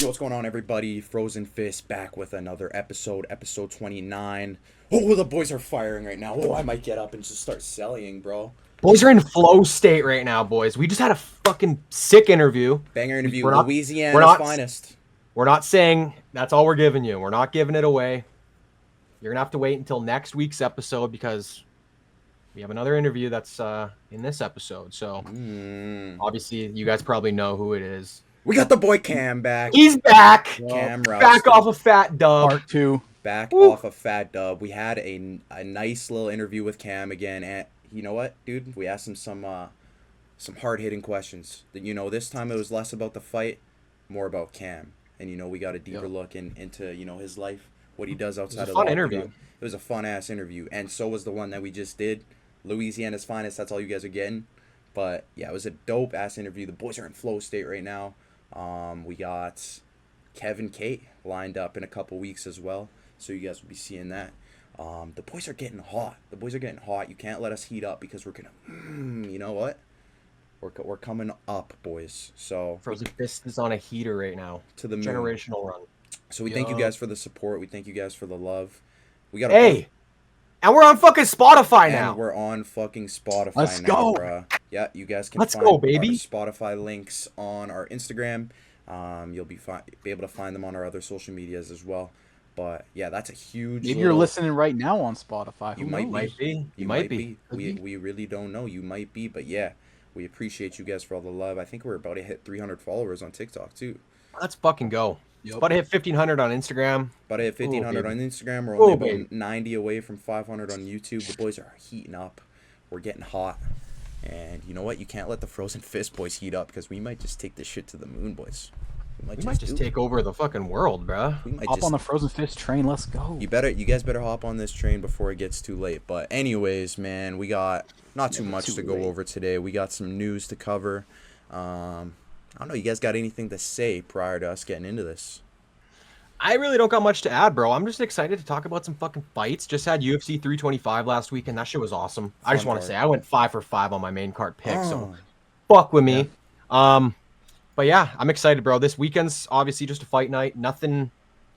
What's going on, everybody? Frozen Fist back with another episode 29. Oh, the boys are firing right now. Oh, I might get up and just start selling, bro. Boys are in flow state right now, boys. We just had a fucking sick interview. Banger interview, We're not, Louisiana's finest. We're not saying that's all we're giving you. We're not giving it away. You're going to have to wait until next week's episode because we have another interview that's in this episode. So, obviously, you guys probably know who it is. We got the boy Cam back. He's back. Cam Rowston. Back off a fat dub. Part 2. Back off a fat dub. We had a nice little interview with Cam again. And you know what, dude? We asked him some hard-hitting questions. This time it was less about the fight, more about Cam. And, we got a deeper look into, his life, what he does outside of the fun interview. It was a fun-ass interview. And so was the one that we just did. Louisiana's finest. That's all you guys are getting. But, yeah, it was a dope-ass interview. The boys are in flow state right now. We got Kevin Kate lined up in a couple weeks as well. So you guys will be seeing that. The boys are getting hot. You can't let us heat up because we're going to, you know what? We're coming up, boys. So Frozen Fist is on a heater right now. To the moon. Generational run. So we thank you guys for the support. We thank you guys for the love. We got and we're on fucking Spotify now. And we're on fucking Spotify Let's now, go. bruh. Yeah, you guys can Let's find go, baby. our Spotify links on our Instagram. You'll be able to find them on our other social medias as well. But yeah, that's a huge. Maybe you're listening right now on Spotify. You Who might knows? be. You might be. We really don't know. You might be, but yeah, we appreciate you guys for all the love. I think we're about to hit 300 followers on TikTok too. Let's fucking go. It's about to hit 1,500 on Instagram. About to hit 1,500 on Instagram. We're only about 90 away from 500 on YouTube. The boys are heating up. We're getting hot. And you know what? You can't let the Frozen Fist boys heat up because we might just take this shit to the moon, boys. We might just take over the fucking world, bro. Hop on the Frozen Fist train. Let's go. You guys better hop on this train before it gets too late. But anyways, man, we got not too much to go over today. We got some news to cover. I don't know. You guys got anything to say prior to us getting into this? I really don't got much to add, bro. I'm just excited to talk about some fucking fights. Just had UFC 325 last week, and that shit was awesome. I just want to say I went 5 for 5 on my main card pick, so fuck with me. But yeah, I'm excited, bro. This weekend's obviously just a fight night. Nothing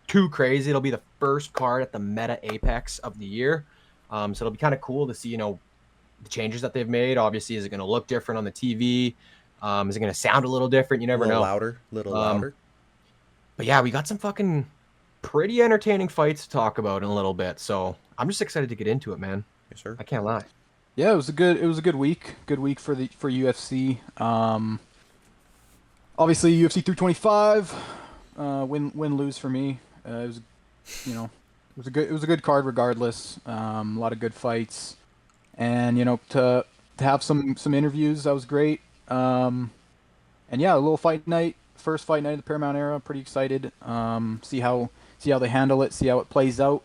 too crazy. It'll be the first card at the Meta Apex of the year. So it'll be kind of cool to see, the changes that they've made. Obviously, is it going to look different on the TV? Is it going to sound a little different? You never know. Little louder. But yeah, we got some fucking pretty entertaining fights to talk about in a little bit. So I'm just excited to get into it, man. Yes, sir. I can't lie. Yeah, it was a good week. Good week for UFC. Obviously UFC 325. Win lose for me. It was a good card regardless. A lot of good fights, and to have some interviews, that was great. And yeah, a little fight night. First fight night of the Paramount era. Pretty excited. See how they handle it. See how it plays out.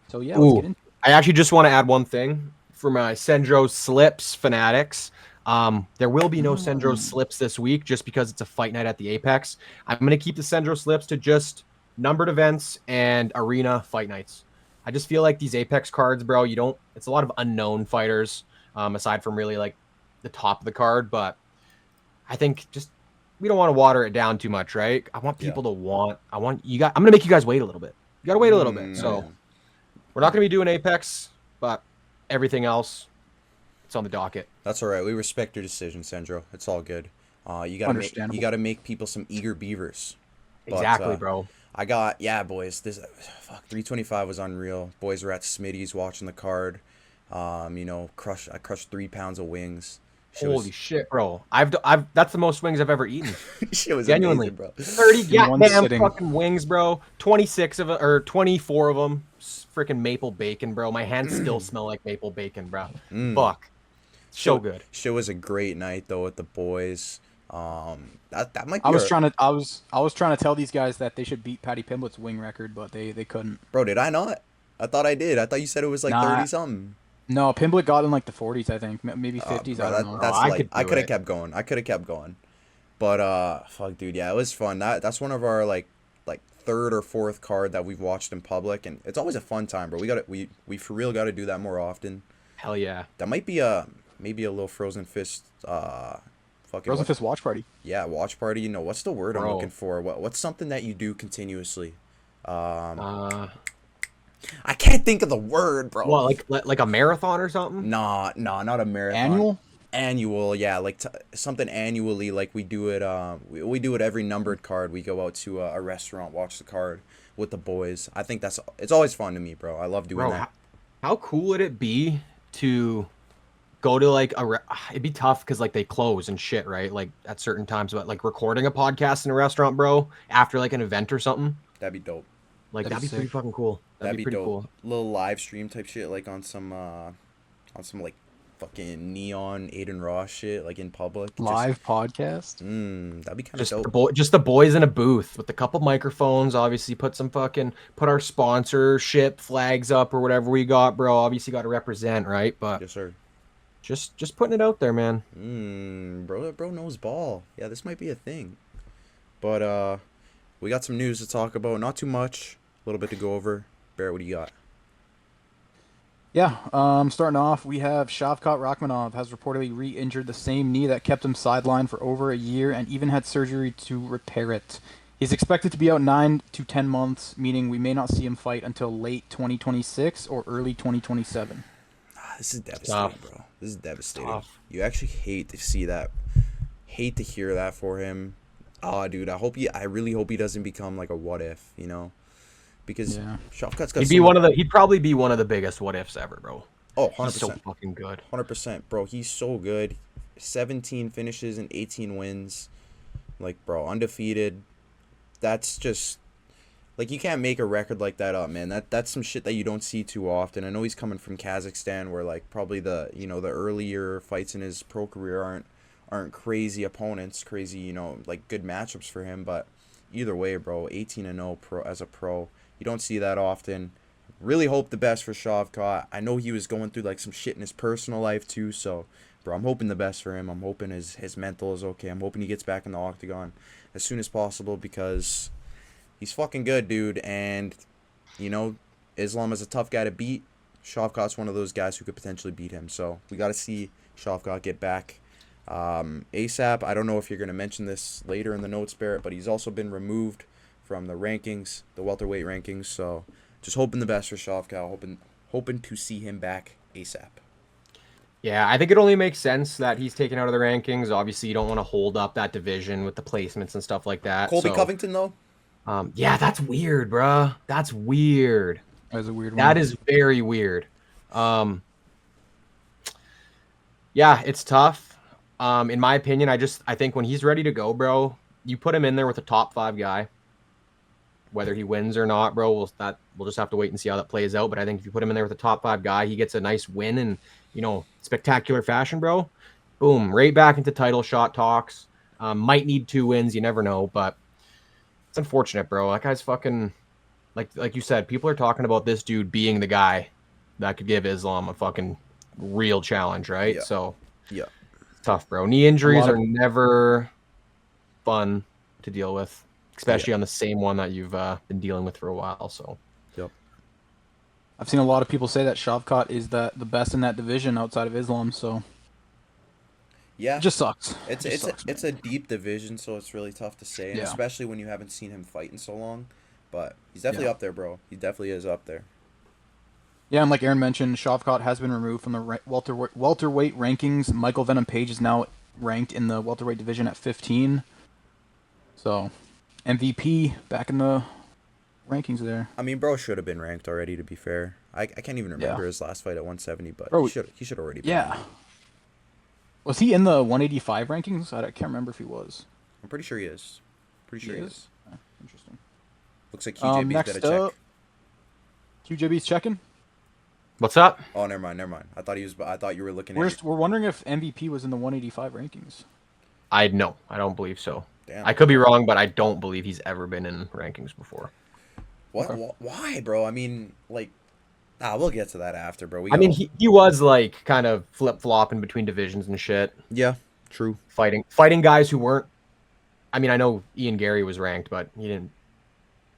So yeah, let's get into it. I actually just want to add one thing for my Sendro Slips fanatics. There will be no Sendro Slips this week just because it's a fight night at the Apex. I'm going to keep the Sendro Slips to just numbered events and arena fight nights. I just feel like these Apex cards, bro, it's a lot of unknown fighters, aside from really like the top of the card, but I think we don't want to water it down too much, right? I want people to I'm going to make you guys wait a little bit. You got to wait a little bit. So we're not going to be doing Apex, but everything else, it's on the docket. That's all right. We respect your decision, Sandro. It's all good. You got to make people some eager beavers. Exactly, bro. Boys. This 325 was unreal. Boys were at Smitty's watching the card. I crushed 3 pounds of wings. Holy shit, bro! That's the most wings I've ever eaten. Shit was genuinely, amazing, bro. 30 goddamn fucking wings, bro. 26 of or 24 of them. Freaking maple bacon, bro. My hands still smell like maple bacon, bro. Fuck. So good. Shit was a great night though with the boys. That might be I was trying to tell these guys that they should beat Patty Pimblett's wing record, but they couldn't. Bro, did I not? I thought I did. I thought you said it was like 30 something. No, Pimblett got in like the 40s, I think, maybe 50s. Bro, I don't know. I could have kept going. But fuck, dude, yeah, it was fun. That's one of our like third or fourth card that we've watched in public, and it's always a fun time, bro. We for real got to do that more often. Hell yeah. That might be maybe a little Frozen Fist Fucking Rosenfist watch party. Yeah, watch party. You know, what's the word I'm Bro. looking for? What's something that you do continuously? I can't think of the word, bro. Well, like a marathon or something? Nah, not a marathon. Annual? Annual, yeah, like something annually, like we do it. We do it every numbered card. We go out to a restaurant, watch the card with the boys. I think it's always fun to me, bro. I love doing Bro, that. how cool would it be to go to like it'd be tough because like they close and shit, right? Like at certain times, but like recording a podcast in a restaurant, bro, after like an event or something, That'd be dope. like That'd that'd be be pretty sick. fucking cool. That'd be pretty dope. cool. Little live stream type shit, like on some like fucking neon Aiden Ross shit, like in public. Live podcast. That'd be kind of dope. Just the boys in a booth with a couple microphones. Obviously, put our sponsorship flags up or whatever we got, bro. Obviously, got to represent, right? But Yes, sir. just putting it out there, man. Bro knows ball. Yeah, this might be a thing. But we got some news to talk about. Not too much. A little bit to go over. Barrett, what do you got? Yeah, starting off, we have Shavkat Rakhmonov has reportedly re-injured the same knee that kept him sidelined for over a year and even had surgery to repair it. He's expected to be out 9 to 10 months, meaning we may not see him fight until late 2026 or early 2027. This is devastating, bro. This is devastating. Tough. You actually hate to see that. Hate to hear that for him. Oh, dude, I really hope he doesn't become like a what if, you know? Because Shavkat's got He'd probably be one of the biggest what ifs ever, bro. Oh, 100%. He's so fucking good. 100%, bro. He's so good. 17 finishes and 18 wins. Like, bro, undefeated. That's just like you can't make a record like that up, man. That's some shit that you don't see too often. I know he's coming from Kazakhstan where like probably the earlier fights in his pro career aren't crazy opponents, crazy, like good matchups for him, but either way, bro, 18-0 pro as a pro. You don't see that often. Really hope the best for Shavkat. I know he was going through like some shit in his personal life too, so bro, I'm hoping the best for him. I'm hoping his mental is okay. I'm hoping he gets back in the octagon as soon as possible because he's fucking good, dude. And Islam is a tough guy to beat. Shavkat's one of those guys who could potentially beat him. So we got to see Shavkat get back ASAP. I don't know if you're going to mention this later in the notes, Barrett, but he's also been removed from the rankings, the welterweight rankings. So just hoping the best for Shavkat. Hoping to see him back ASAP. Yeah, I think it only makes sense that he's taken out of the rankings. Obviously, you don't want to hold up that division with the placements and stuff like that. Colby Covington, though? Yeah, that's weird, bruh. That's weird. That is a weird one. That is very weird. Yeah, it's tough. In my opinion, I think when he's ready to go, bro, you put him in there with a top 5 guy. Whether he wins or not, bro, we'll just have to wait and see how that plays out. But I think if you put him in there with a top 5 guy, he gets a nice win in, spectacular fashion, bro. Boom, right back into title shot talks. Might need 2 wins, you never know, but it's unfortunate, bro. That guy's fucking like you said, people are talking about this dude being the guy that could give Islam a fucking real challenge, right? Yeah. So yeah, it's tough, bro. Knee injuries are never fun to deal with, especially on the same one that you've been dealing with for a while. So yep. I've seen a lot of people say that Shavkat is the best in that division outside of Islam, so yeah, it just sucks. It's a deep division, so it's really tough to say, and especially when you haven't seen him fight in so long. But he's definitely up there, bro. He definitely is up there. Yeah, and like Aaron mentioned, Shavkat has been removed from the welterweight rankings. Michael Venom Page is now ranked in the welterweight division at 15. So, MVP back in the rankings there. I mean, bro should have been ranked already, to be fair. I can't even remember his last fight at 170, but bro, he should already be. Yeah. Was he in the 185 rankings? I can't remember if he was. I'm pretty sure he is. Pretty sure he is. Interesting. Looks like QJB's got a check. QJB's checking? What's up? Oh, never mind. I thought you were looking We're wondering if MVP was in the 185 rankings. I don't believe so. Damn. I could be wrong, but I don't believe he's ever been in rankings before. What? Okay. Why, bro? I mean, like, we'll get to that after, bro. I mean, he was like kind of flip-flopping between divisions and shit. Yeah, true. Fighting guys who weren't. I mean, I know Ian Gary was ranked, but he didn't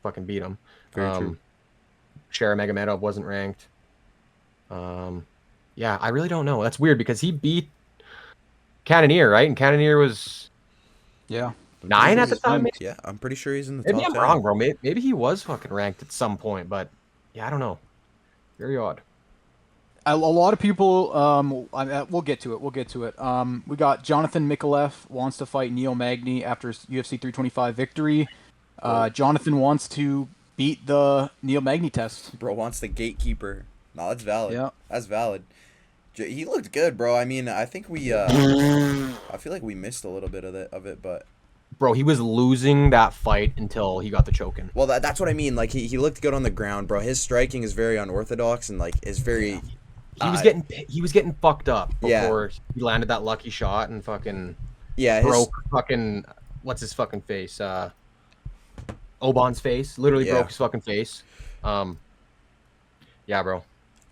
fucking beat him. Very true. Shara Magomedov wasn't ranked. Yeah, I really don't know. That's weird because he beat Cannonier, right? And Cannonier was Yeah. 9 at the He's time. fine. Maybe, Yeah, I'm pretty sure he's in the maybe top I'm 10. wrong, bro. Maybe he was fucking ranked at some point, but yeah, I don't know. Very odd. A lot of people, we'll get to it. We got Jonathan Mikalev wants to fight Neil Magny after his UFC 325 victory. Jonathan wants to beat the Neil Magny test. Bro wants the gatekeeper. No, that's valid. Yeah. That's valid. He looked good, bro. I mean, I think we I feel like we missed a little bit of it, but Bro, he was losing that fight until he got the choking. well, that's what I mean. Like he looked good on the ground, bro. His striking is very unorthodox and like is very. He was getting fucked up Yeah. before he landed that lucky shot and fucking Yeah, broke fucking what's his fucking face? Oban's face. Literally broke his fucking face. Yeah, bro.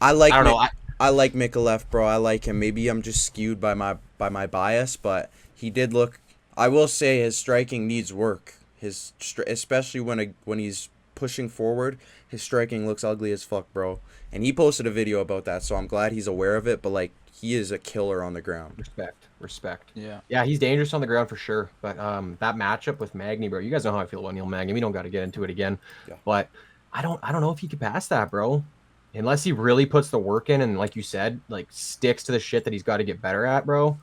I don't know. I like Mikalev, bro. I like him. Maybe I'm just skewed by my bias, but he did look. I will say his striking needs work. Especially when he's pushing forward, his striking looks ugly as fuck, bro. And he posted a video about that, so I'm glad he's aware of it. But like, he is a killer on the ground. Respect. Yeah. Yeah, he's dangerous on the ground for sure. But that matchup with Magny, bro. You guys know how I feel about Neil Magny. We don't got to get into it again. Yeah. But I don't know if he could pass that, bro. Unless he really puts the work in and, like you said, like sticks to the shit that he's got to get better at, bro.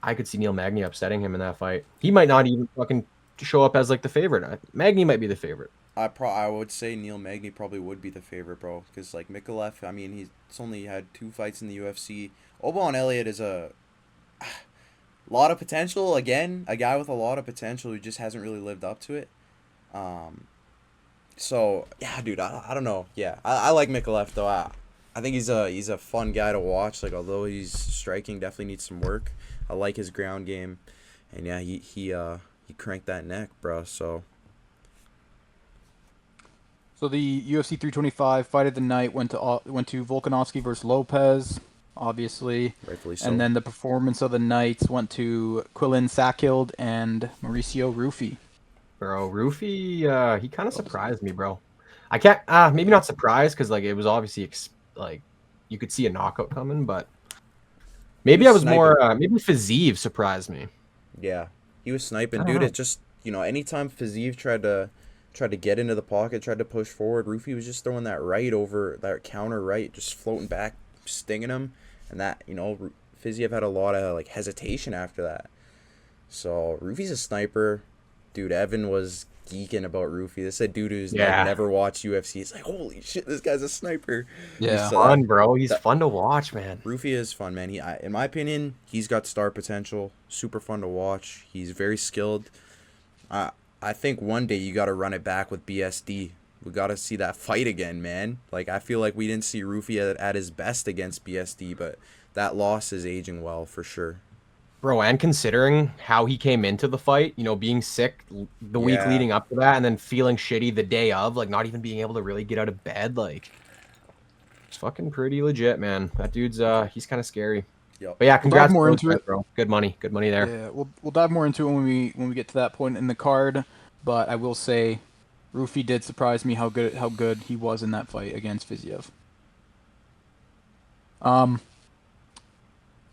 I could see Neil Magny upsetting him in that fight. He might not even fucking show up as like the favorite. Magny might be the favorite. I would say Neil Magny probably would be the favorite, bro. Because like Mikalev, I mean, he's only had 2 fights in the UFC. Oban Elliott is a lot of potential. Again, a guy with a lot of potential who just hasn't really lived up to it. So yeah, dude, I don't know. Yeah, I like Mikalev though. I think he's a fun guy to watch. Like, although he's striking definitely needs some work. I like his ground game, and yeah, he cranked that neck, bro. So the UFC 325 fight of the night went to Volkanovski versus Lopez, obviously. rightfully so. And then the performance of the night went to Quillen Sackhild and Mauricio Rufy. Bro, Rufy, he kind of surprised me, bro. I can't, maybe not surprised because like it was obviously like you could see a knockout coming, but maybe I was more, maybe Fiziev surprised me. Yeah, he was sniping, dude. It just, anytime Fiziev tried to get into the pocket, tried to push forward, Rufy was just throwing that right over that counter right, just floating back, stinging him, and that Fiziev had a lot of like hesitation after that. So Rufy's a sniper. Dude, Evan was geeking about Rufy. This is a dude who's never watched UFC. He's like, holy shit, this guy's a sniper. Yeah, he's fun, bro. He's fun to watch, man. Rufy is fun, man. In my opinion, he's got star potential. Super fun to watch. He's very skilled. I think one day you got to run it back with BSD. We got to see that fight again, man. Like, I feel like we didn't see Rufy at his best against BSD, but that loss is aging well for sure. Bro, and considering how he came into the fight, being sick the week leading up to that and then feeling shitty the day of, like not even being able to really get out of bed, like it's fucking pretty legit, man. That dude's he's kind of scary. Yep. But yeah, congrats more into it, bro. Good money there. Yeah, we'll dive more into it when we get to that point in the card. But I will say, Rufy did surprise me how good he was in that fight against Fiziev.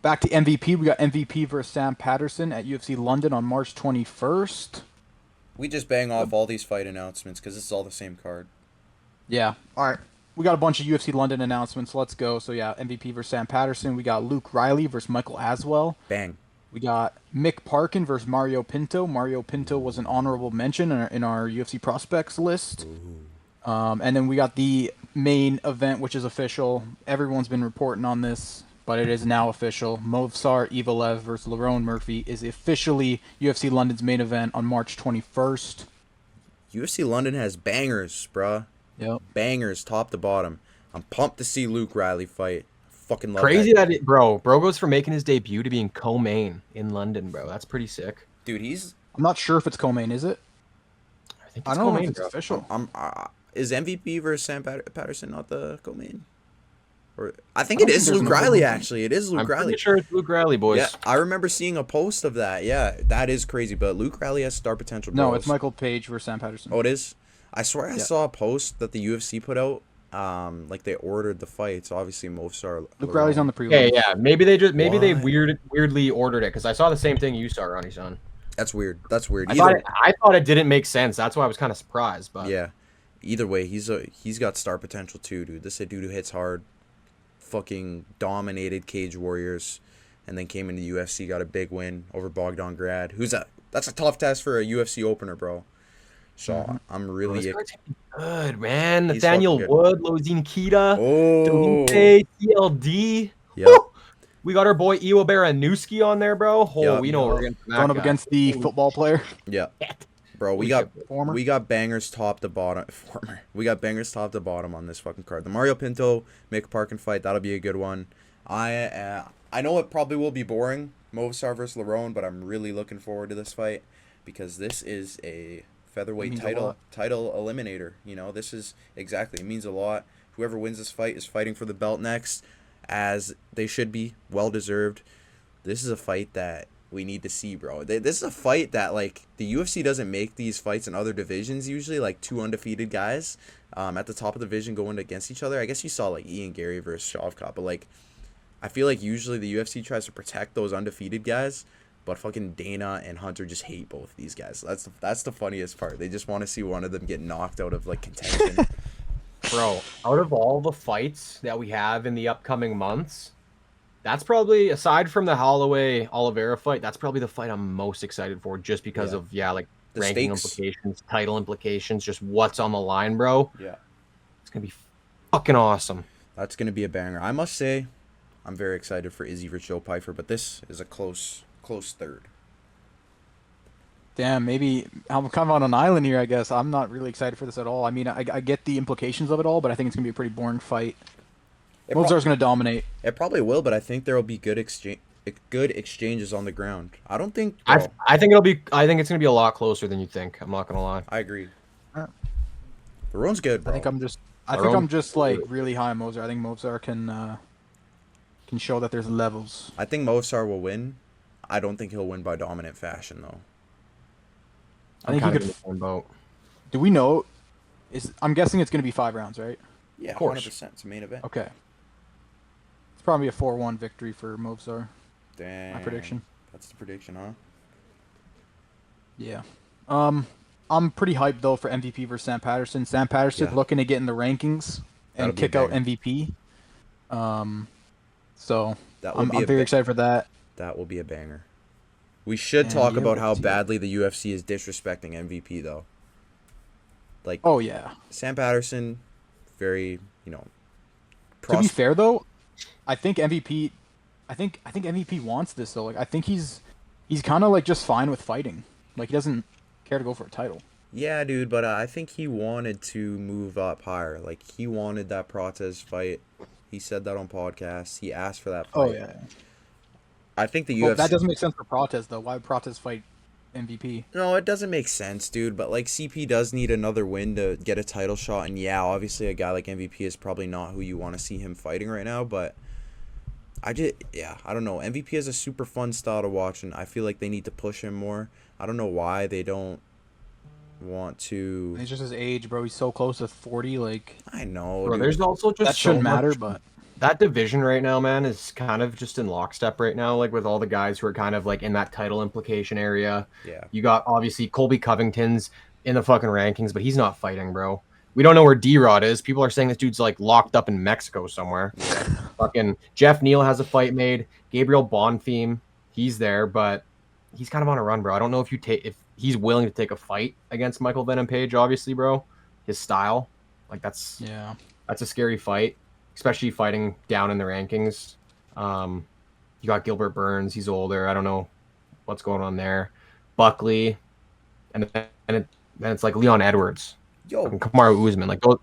Back to MVP. We got MVP versus Sam Patterson at UFC London on March 21st. We just bang off all these fight announcements because this is all the same card. Yeah. All right. We got a bunch of UFC London announcements. Let's go. So, yeah, MVP versus Sam Patterson. We got Luke Riley versus Michael Aswell. Bang. We got Mick Parkin versus Mario Pinto. Mario Pinto was an honorable mention in our UFC prospects list. And then we got the main event, which is official. Everyone's been reporting on this, but it is now official. Movsar Evelev versus Lerone Murphy is officially UFC London's main event on March 21st. UFC London has bangers, bruh. Yep. Bangers, top to bottom. I'm pumped to see Luke Riley fight. Fucking love Crazy that bro goes from making his debut to being co-main in London, bro. That's pretty sick. dude. He's. I'm not sure if it's co-main, is it? I think I it's don't know co-main, if it's bro. official. Is MVP versus Sam Patterson not the co-main? Or I think it is Luke Riley. Actually, it is Luke I'm Riley. pretty sure it's Luke Riley, boys. Yeah, I remember seeing a post of that. Yeah, that is crazy. But Luke Riley has star potential. No, bros. it's Michael Page versus Sam Patterson. Oh, it is. I swear I saw a post that the UFC put out. like they ordered the fights. Obviously, Mofsar. Luke Riley's on the Yeah, prelims. yeah. Maybe they What? weirdly ordered it because I saw the same thing you saw, Ronnie son. That's weird. That's weird. I thought it didn't make sense. That's why I was kind of surprised. But Yeah. Either way, he's got star potential too, dude. This is a dude who hits hard, fucking dominated Cage Warriors, and then came into the UFC, got a big win over Bogdan Grad. That's a tough test for a UFC opener, bro. So I'm really good, man. He's Nathaniel fucking good. Wood, Lozine Kita, Oh. Dolipe, TLD. Yep. Woo! We got our boy Iwo Baranuski on there, bro. Oh, Yep. we know we're getting Going up against the football player. Yeah. Bro, we Holy got bangers top to bottom. We got bangers top to bottom on this fucking card. The Mario Pinto Mick Parkin fight, that'll be a good one. I know it probably will be boring, Movistar versus Lerone, but I'm really looking forward to this fight because this is a featherweight title eliminator. You know, this is exactly, it means a lot. Whoever wins this fight is fighting for the belt next, as they should be, well deserved. This is a fight that we need to see, bro. This is a fight that, like, the UFC doesn't make these fights in other divisions usually, like two undefeated guys at the top of the division going against each other. I guess you saw, like, Ian Gary versus Shavkat, but, like, I feel like usually the UFC tries to protect those undefeated guys, but fucking Dana and Hunter just hate both of these guys. That's the funniest part. They just want to see one of them get knocked out of, like, contention. Bro, out of all the fights that we have in the upcoming months, that's probably, aside from the Holloway Oliveira fight, that's probably the fight I'm most excited for, just because of like The ranking stakes. implications, title implications, just what's on the line, bro. Yeah. It's gonna be fucking awesome. That's going to be a banger. I must say, I'm very excited for Izzy versus Joe Pyfer, but this is a close third. Damn, maybe I'm kind of on an island here, I guess. I'm not really excited for this at all. I mean, I get the implications of it all, but I think it's going to be a pretty boring fight. Movsar's going to dominate. It probably will, but I think there will be good exchanges on the ground. I don't think... I think it's gonna be a lot closer than you think. I'm not gonna lie. I agree. Yeah. The round's good, bro. I think I'm just like really high on Mofsar. I think Mofsar can show that there's levels. I think Mofsar will win. I don't think he'll win by dominant fashion, though. I think he kind of could. in the same boat. Do we know? I'm guessing it's going to be 5 rounds, right? Yeah, Of course. 100%. It's a main event. Okay. It's probably a 4-1 victory for Mofsar. Damn. My prediction. That's the prediction, huh? Yeah. I'm pretty hyped though for MVP versus Sam Patterson. Sam Patterson Yeah. looking to get in the rankings That'll and be a kick out banger. MVP. So That will I'm be very excited for that. That will be a banger. We should And talk the about how UFC. badly the UFC is disrespecting MVP, though. Like, Oh yeah. Sam Patterson, very, To be fair though, I think MVP wants this though. Like I think he's kind of like just fine with fighting. Like he doesn't care to go for a title. Yeah, dude, but I think he wanted to move up higher. Like, he wanted that Protez fight. He said that on podcasts. He asked for that fight. Oh yeah. I think the Well, UFC... that doesn't make sense for Protez though. Why would Protez fight MVP? No, it doesn't make sense, dude. But, like, CP does need another win to get a title shot. And, yeah, obviously a guy like MVP is probably not who you want to see him fighting right now. But I don't know. MVP is a super fun style to watch, and I feel like they need to push him more. I don't know why they don't want to... It's just his age, bro. He's so close to 40. Like I know, Bro, dude. there's also just that shouldn't so much- matter, but that division right now, man, is kind of just in lockstep right now, like with all the guys who are kind of like in that title implication area. Yeah. You got obviously Colby Covington's in the fucking rankings, but he's not fighting, bro. We don't know where D-Rod is. People are saying this dude's like locked up in Mexico somewhere. Fucking Jeff Neal has a fight made. Gabriel Bonfim, he's there, but he's kind of on a run, bro. I don't know if he's willing to take a fight against Michael Venom Page, obviously, bro. His style, like that's a scary fight, especially fighting down in the rankings. You got Gilbert Burns, he's older. I don't know what's going on there. Buckley, and then it's like Leon Edwards. Yo, Fucking Kamaru Usman, like those,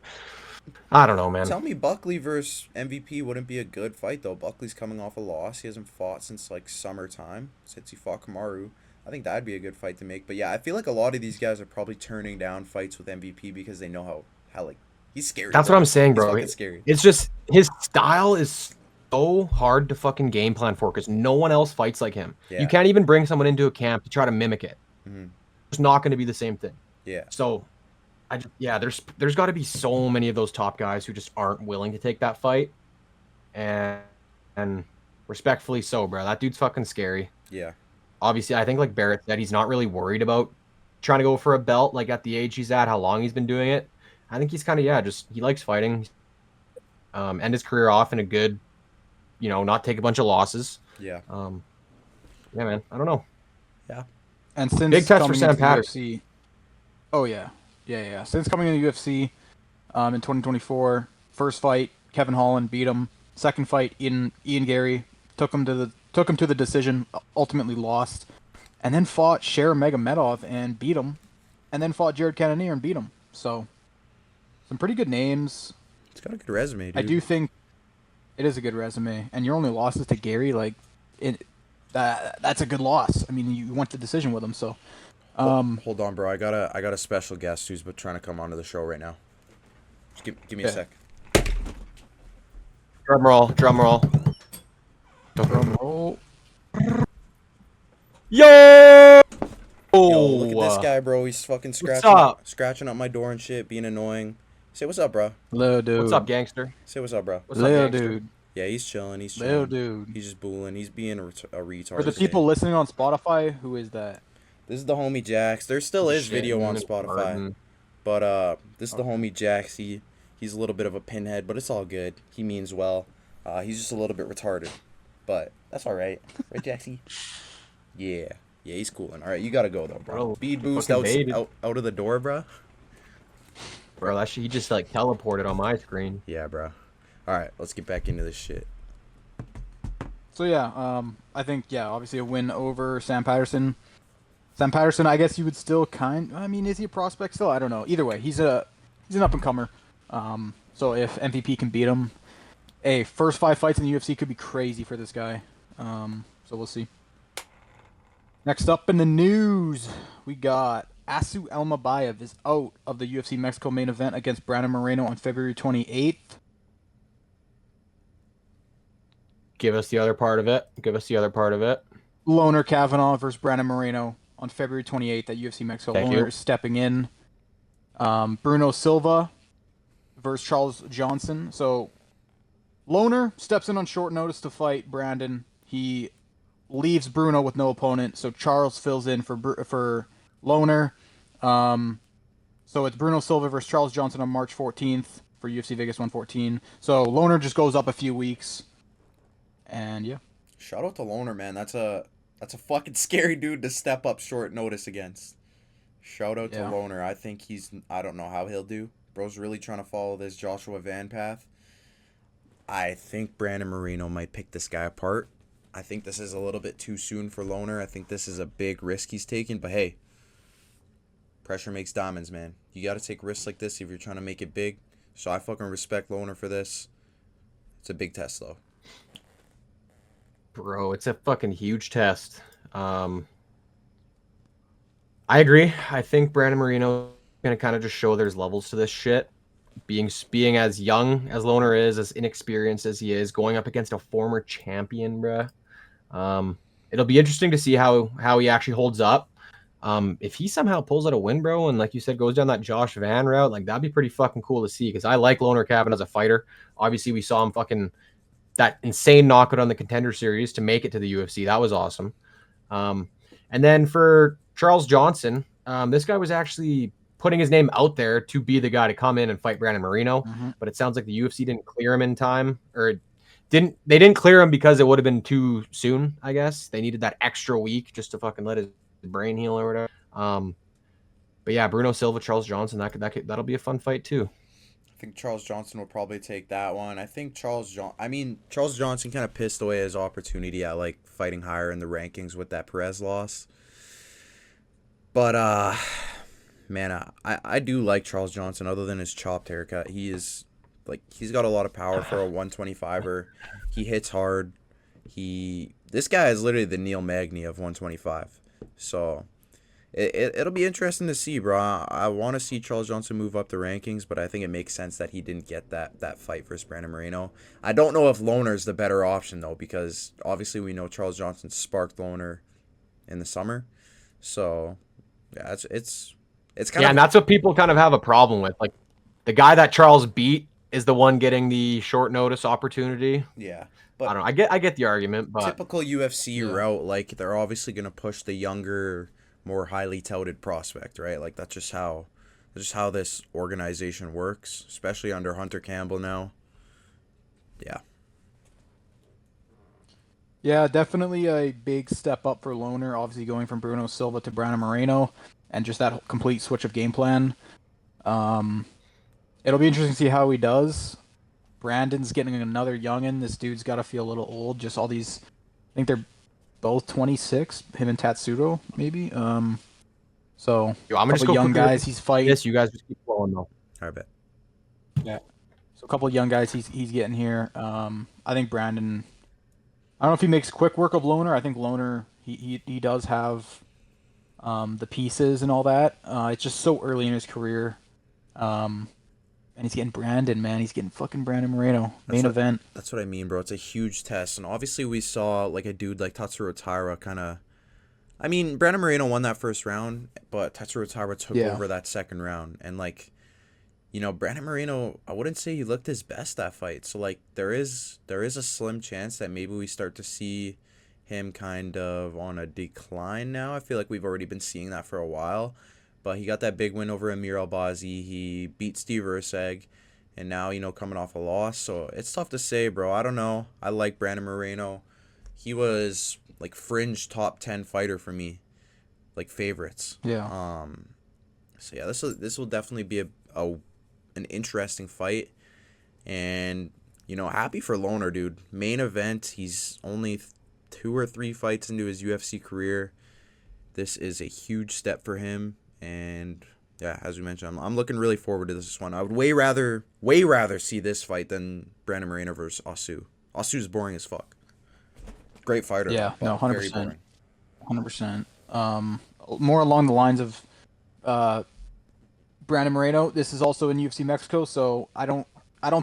I don't know, man. tell me Buckley versus MVP wouldn't be a good fight, though. Buckley's coming off a loss. He hasn't fought since, like, summertime, since he fought Kamaru. I think that'd be a good fight to make. But, yeah, I feel like a lot of these guys are probably turning down fights with MVP because they know how like, he's scary. That's bro. what I'm saying, bro. He's fucking scary. It's just his style is so hard to fucking game plan for because no one else fights like him. Yeah. You can't even bring someone into a camp to try to mimic it. Mhm. It's not going to be the same thing. Yeah. So there's got to be so many of those top guys who just aren't willing to take that fight, and respectfully so, bro. That dude's fucking scary. Yeah. Obviously, I think like Barrett said, he's not really worried about trying to go for a belt, like at the age he's at, how long he's been doing it. I think he's kind of just he likes fighting, end his career off in a good, not take a bunch of losses. Yeah. Yeah, man. I don't know. Yeah. And since big test for coming Sam into the Patterson. UFC, oh yeah. Since coming into the UFC, in 2024, first fight Kevin Holland beat him. Second fight Ian Gary took him to the decision, ultimately lost, and then fought Sher Magomedov and beat him, and then fought Jared Cannonier and beat him. So, some pretty good names. It's got a good resume, dude. I do think it is a good resume, and your only losses to Gary, that's a good loss. I mean, you went to decision with him, so. Hold on, bro. I got a special guest who's trying to come onto the show right now. Just give me a sec. Drum roll. Drum roll. Yo! Yo, look at this guy, bro. He's fucking scratching up my door and shit, being annoying. Say what's up, bro. Little dude. What's up, gangster? Say what's up, bro. Little dude. Yeah, he's chilling. Little dude. He's just booling. He's being a retard. For the people listening on Spotify, who is that? This is the homie Jax. There still is video on Spotify. But this is the homie Jax. He's a little bit of a pinhead, but it's all good. He means well. He's just a little bit retarded. But that's all right. Right, Jaxie? Yeah. Yeah, he's cooling. All right, you got to go, though, bro. Speed boost out of the door, bro. Bro, he just, teleported on my screen. Yeah, bro. All right, let's get back into this shit. So, yeah, I think, obviously a win over Sam Patterson. Sam Patterson, I guess you would still is he a prospect still? I don't know. Either way, he's an up-and-comer. So if MVP can beat him, first 5 fights in the UFC could be crazy for this guy. So we'll see. Next up in the news, we got Asu Elmabayev is out of the UFC Mexico main event against Brandon Moreno on February 28th. Give us the other part of it. Loner Kavanaugh versus Brandon Moreno on February 28th at UFC Mexico. Loner is stepping in. Bruno Silva versus Charles Johnson. So Loner steps in on short notice to fight Brandon. He leaves Bruno with no opponent, so Charles fills in for Loner. So it's Bruno Silva versus Charles Johnson on March 14th for UFC Vegas 114. So Loner just goes up a few weeks, and yeah. Shout out to Loner, man. That's a fucking scary dude to step up short notice against. Shout out to Loner. I think I don't know how he'll do. Bro's really trying to follow this Joshua Van path. I think Brandon Moreno might pick this guy apart. I think this is a little bit too soon for Loner. I think this is a big risk he's taking. But hey, pressure makes diamonds, man. You got to take risks like this if you're trying to make it big. So I fucking respect Loner for this. It's a big test, though. Bro, it's a fucking huge test. I agree. I think Brandon Moreno going to kind of just show there's levels to this shit. Being as young as Loner is, as inexperienced as he is, going up against a former champion, bruh. It'll be interesting to see how he actually holds up. If he somehow pulls out a win, bro, and like you said, goes down that Josh Van route, that'd be pretty fucking cool to see, because I like Loner Kavanaugh as a fighter. Obviously, we saw him fucking that insane knockout on the Contender Series to make it to the UFC. That was awesome. And then for Charles Johnson, this guy was actually putting his name out there to be the guy to come in and fight Brandon Moreno, but it sounds like the UFC didn't clear him in time, or they didn't clear him because it would have been too soon, I guess. They needed that extra week just to fucking let his brain heal or whatever. But yeah, Bruno Silva, Charles Johnson, that'll be a fun fight too. I think Charles Johnson will probably take that one. I think Charles Johnson kind of pissed away his opportunity at fighting higher in the rankings with that Perez loss. But man, I do like Charles Johnson. Other than his chopped haircut, he's got a lot of power for a 125er. He hits hard. This guy is literally the Neil Magny of 125. So it'll be interesting to see, bro. I want to see Charles Johnson move up the rankings, but I think it makes sense that he didn't get that fight versus Brandon Moreno. I don't know if Loner's the better option though, because obviously we know Charles Johnson sparked Loner in the summer. So yeah, it's It's kind Yeah, of and that's what people kind of have a problem with. Like, the guy that Charles beat is the one getting the short notice opportunity. yeah. I But don't know. I get the argument, but typical UFC Yeah. route, like they're obviously gonna push the younger, more highly touted prospect, right? Like that's just how this organization works, especially under Hunter Campbell now. Yeah. Yeah, definitely a big step up for Loner. Obviously, going from Bruno Silva to Brandon Moreno, and just that complete switch of game plan. Um, it'll be interesting to see how he does. Brandon's getting another youngin. This dude's got to feel a little old. Just all these, I think they're both 26. Him and Tatsudo, maybe. So yo, I'm a gonna just couple go young quickly with guys he's fighting. this. You guys just keep flowing though. I bet. Yeah. So a couple young guys he's getting here. I think Brandon. I don't know if he makes quick work of Loner. I think Loner he does have the pieces and all that. It's just so early in his career. And he's getting Brandon, man. He's getting fucking Brandon Moreno. Main event. That's what I mean, bro. It's a huge test, and obviously we saw like a dude like Tatsuro Taira kind of. I mean, Brandon Moreno won that first round, but Tatsuro Taira took over that second round, and like, Brandon Moreno, I wouldn't say he looked his best that fight. So like, there is a slim chance that maybe we start to see him kind of on a decline now. I feel like we've already been seeing that for a while. But he got that big win over Amir Albazi. He beat Steve Erceg. And now, coming off a loss. So it's tough to say, bro. I don't know. I like Brandon Moreno. He was, like, fringe top 10 fighter for me. Like, favorites. Yeah. So, yeah, this will definitely be an interesting fight. And, happy for Loner, dude. Main event. He's only 2 or 3 fights into his UFC career. This is a huge step for him. And yeah, as we mentioned, I'm looking really forward to this one. I would way rather see this fight than Brandon Moreno versus Asu. Asu's boring as fuck. Great fighter. Yeah, no, Very 100%. boring. 100%. More along the lines of Brandon Moreno. This is also in UFC Mexico, so I don't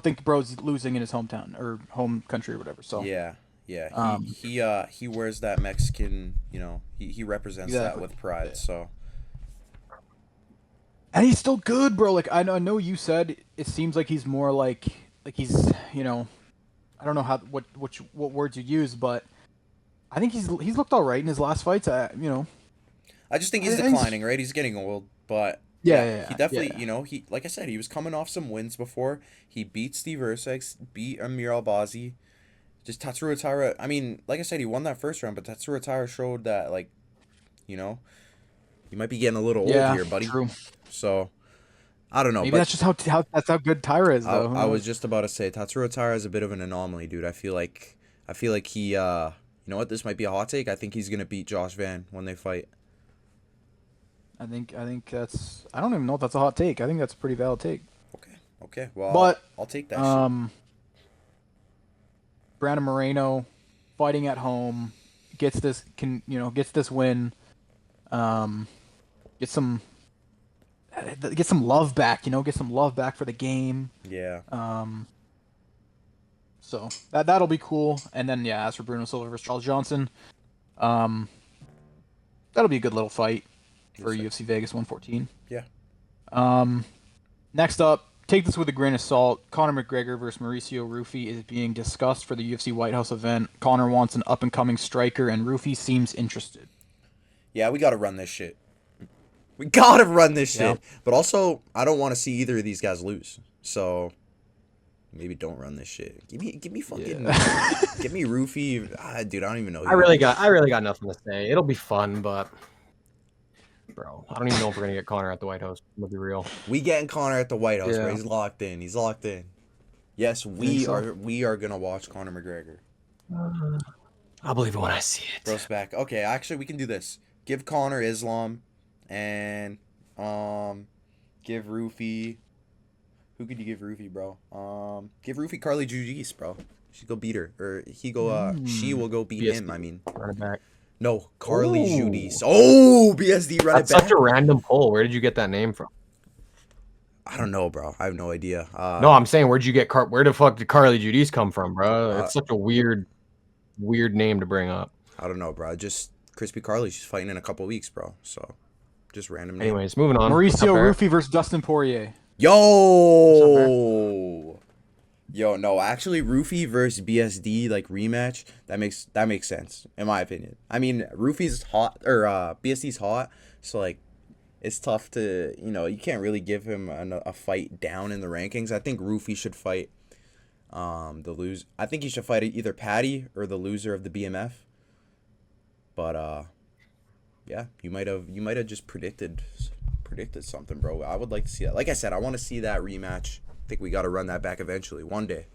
think bro's losing in his hometown or home country or whatever. So Yeah. He wears that Mexican. He represents that with pride. So. And he's still good, bro. Like I know you said it seems like he's more like he's I don't know what words you use, but I think he's looked all right in his last fights. I just think he's declining, right? He's getting old, but he definitely he like I said, he was coming off some wins before. He beat Steve Erceg, beat Amir Albazi. Just Tatsuro Taira. I mean, like I said, he won that first round, but Tatsuro Taira showed that you might be getting a little old here, buddy. True. So, I don't know. Maybe that's just that's how good Taira is, though. I was just about to say Tatsuro Taira is a bit of an anomaly, dude. I feel like he, you know what? This might be a hot take. I think he's gonna beat Josh Van when they fight. I think that's. I don't even know if that's a hot take. I think that's a pretty valid take. Okay. Well, but I'll take that. Shit. Brandon Moreno, fighting at home, gets this win. Get some love back, get some love back for the game. Yeah. So that'll be cool. And then as for Bruno Silva versus Charles Johnson, that'll be a good little fight for UFC Vegas 114. Yeah. Next up, take this with a grain of salt. Conor McGregor versus Mauricio Rufy is being discussed for the UFC White House event. Conor wants an up-and-coming striker, and Rufy seems interested. Yeah, we got to run this shit. But also, I don't want to see either of these guys lose. So maybe don't run this shit. Give me fucking give me Rufy. Dude, I don't even know. I really got nothing to say. It'll be fun, but bro, I don't even know if we're gonna get Conor at the White House. Let's be real. We getting Conor at the White House, bro. He's locked in. Yes, we are gonna watch Conor McGregor. I'll believe it when I see it. Bro's back. Okay, actually, we can do this. Give Conor Islam, and give Rufy. Who could you give Rufy, bro? Give Rufy Carly Judice, bro. She go beat her, or he go. She will go beat him. I mean, run it back. No, Carly Judice. Oh, BSD run That's it back. such a random pull. Where did you get that name from? I don't know, bro. I have no idea. No, I'm saying where the fuck did Carly Judice come from, bro? It's such a weird name to bring up. I don't know, bro. Just Crispy Carly. She's fighting in a couple weeks, bro. So Just random name. Anyways, moving on. Mauricio Up there. Rufy versus Dustin Poirier. Yo, no, actually, Rufy versus BSD like rematch. That makes sense in my opinion. I mean, Rufy's hot or BSD's hot, so like, it's tough to you can't really give him a fight down in the rankings. I think Rufy should fight I think he should fight either Patty or the loser of the BMF. But yeah, you might have just predicted something, bro. I would like to see that. Like I said, I want to see that rematch. I think we got to run that back eventually, one day.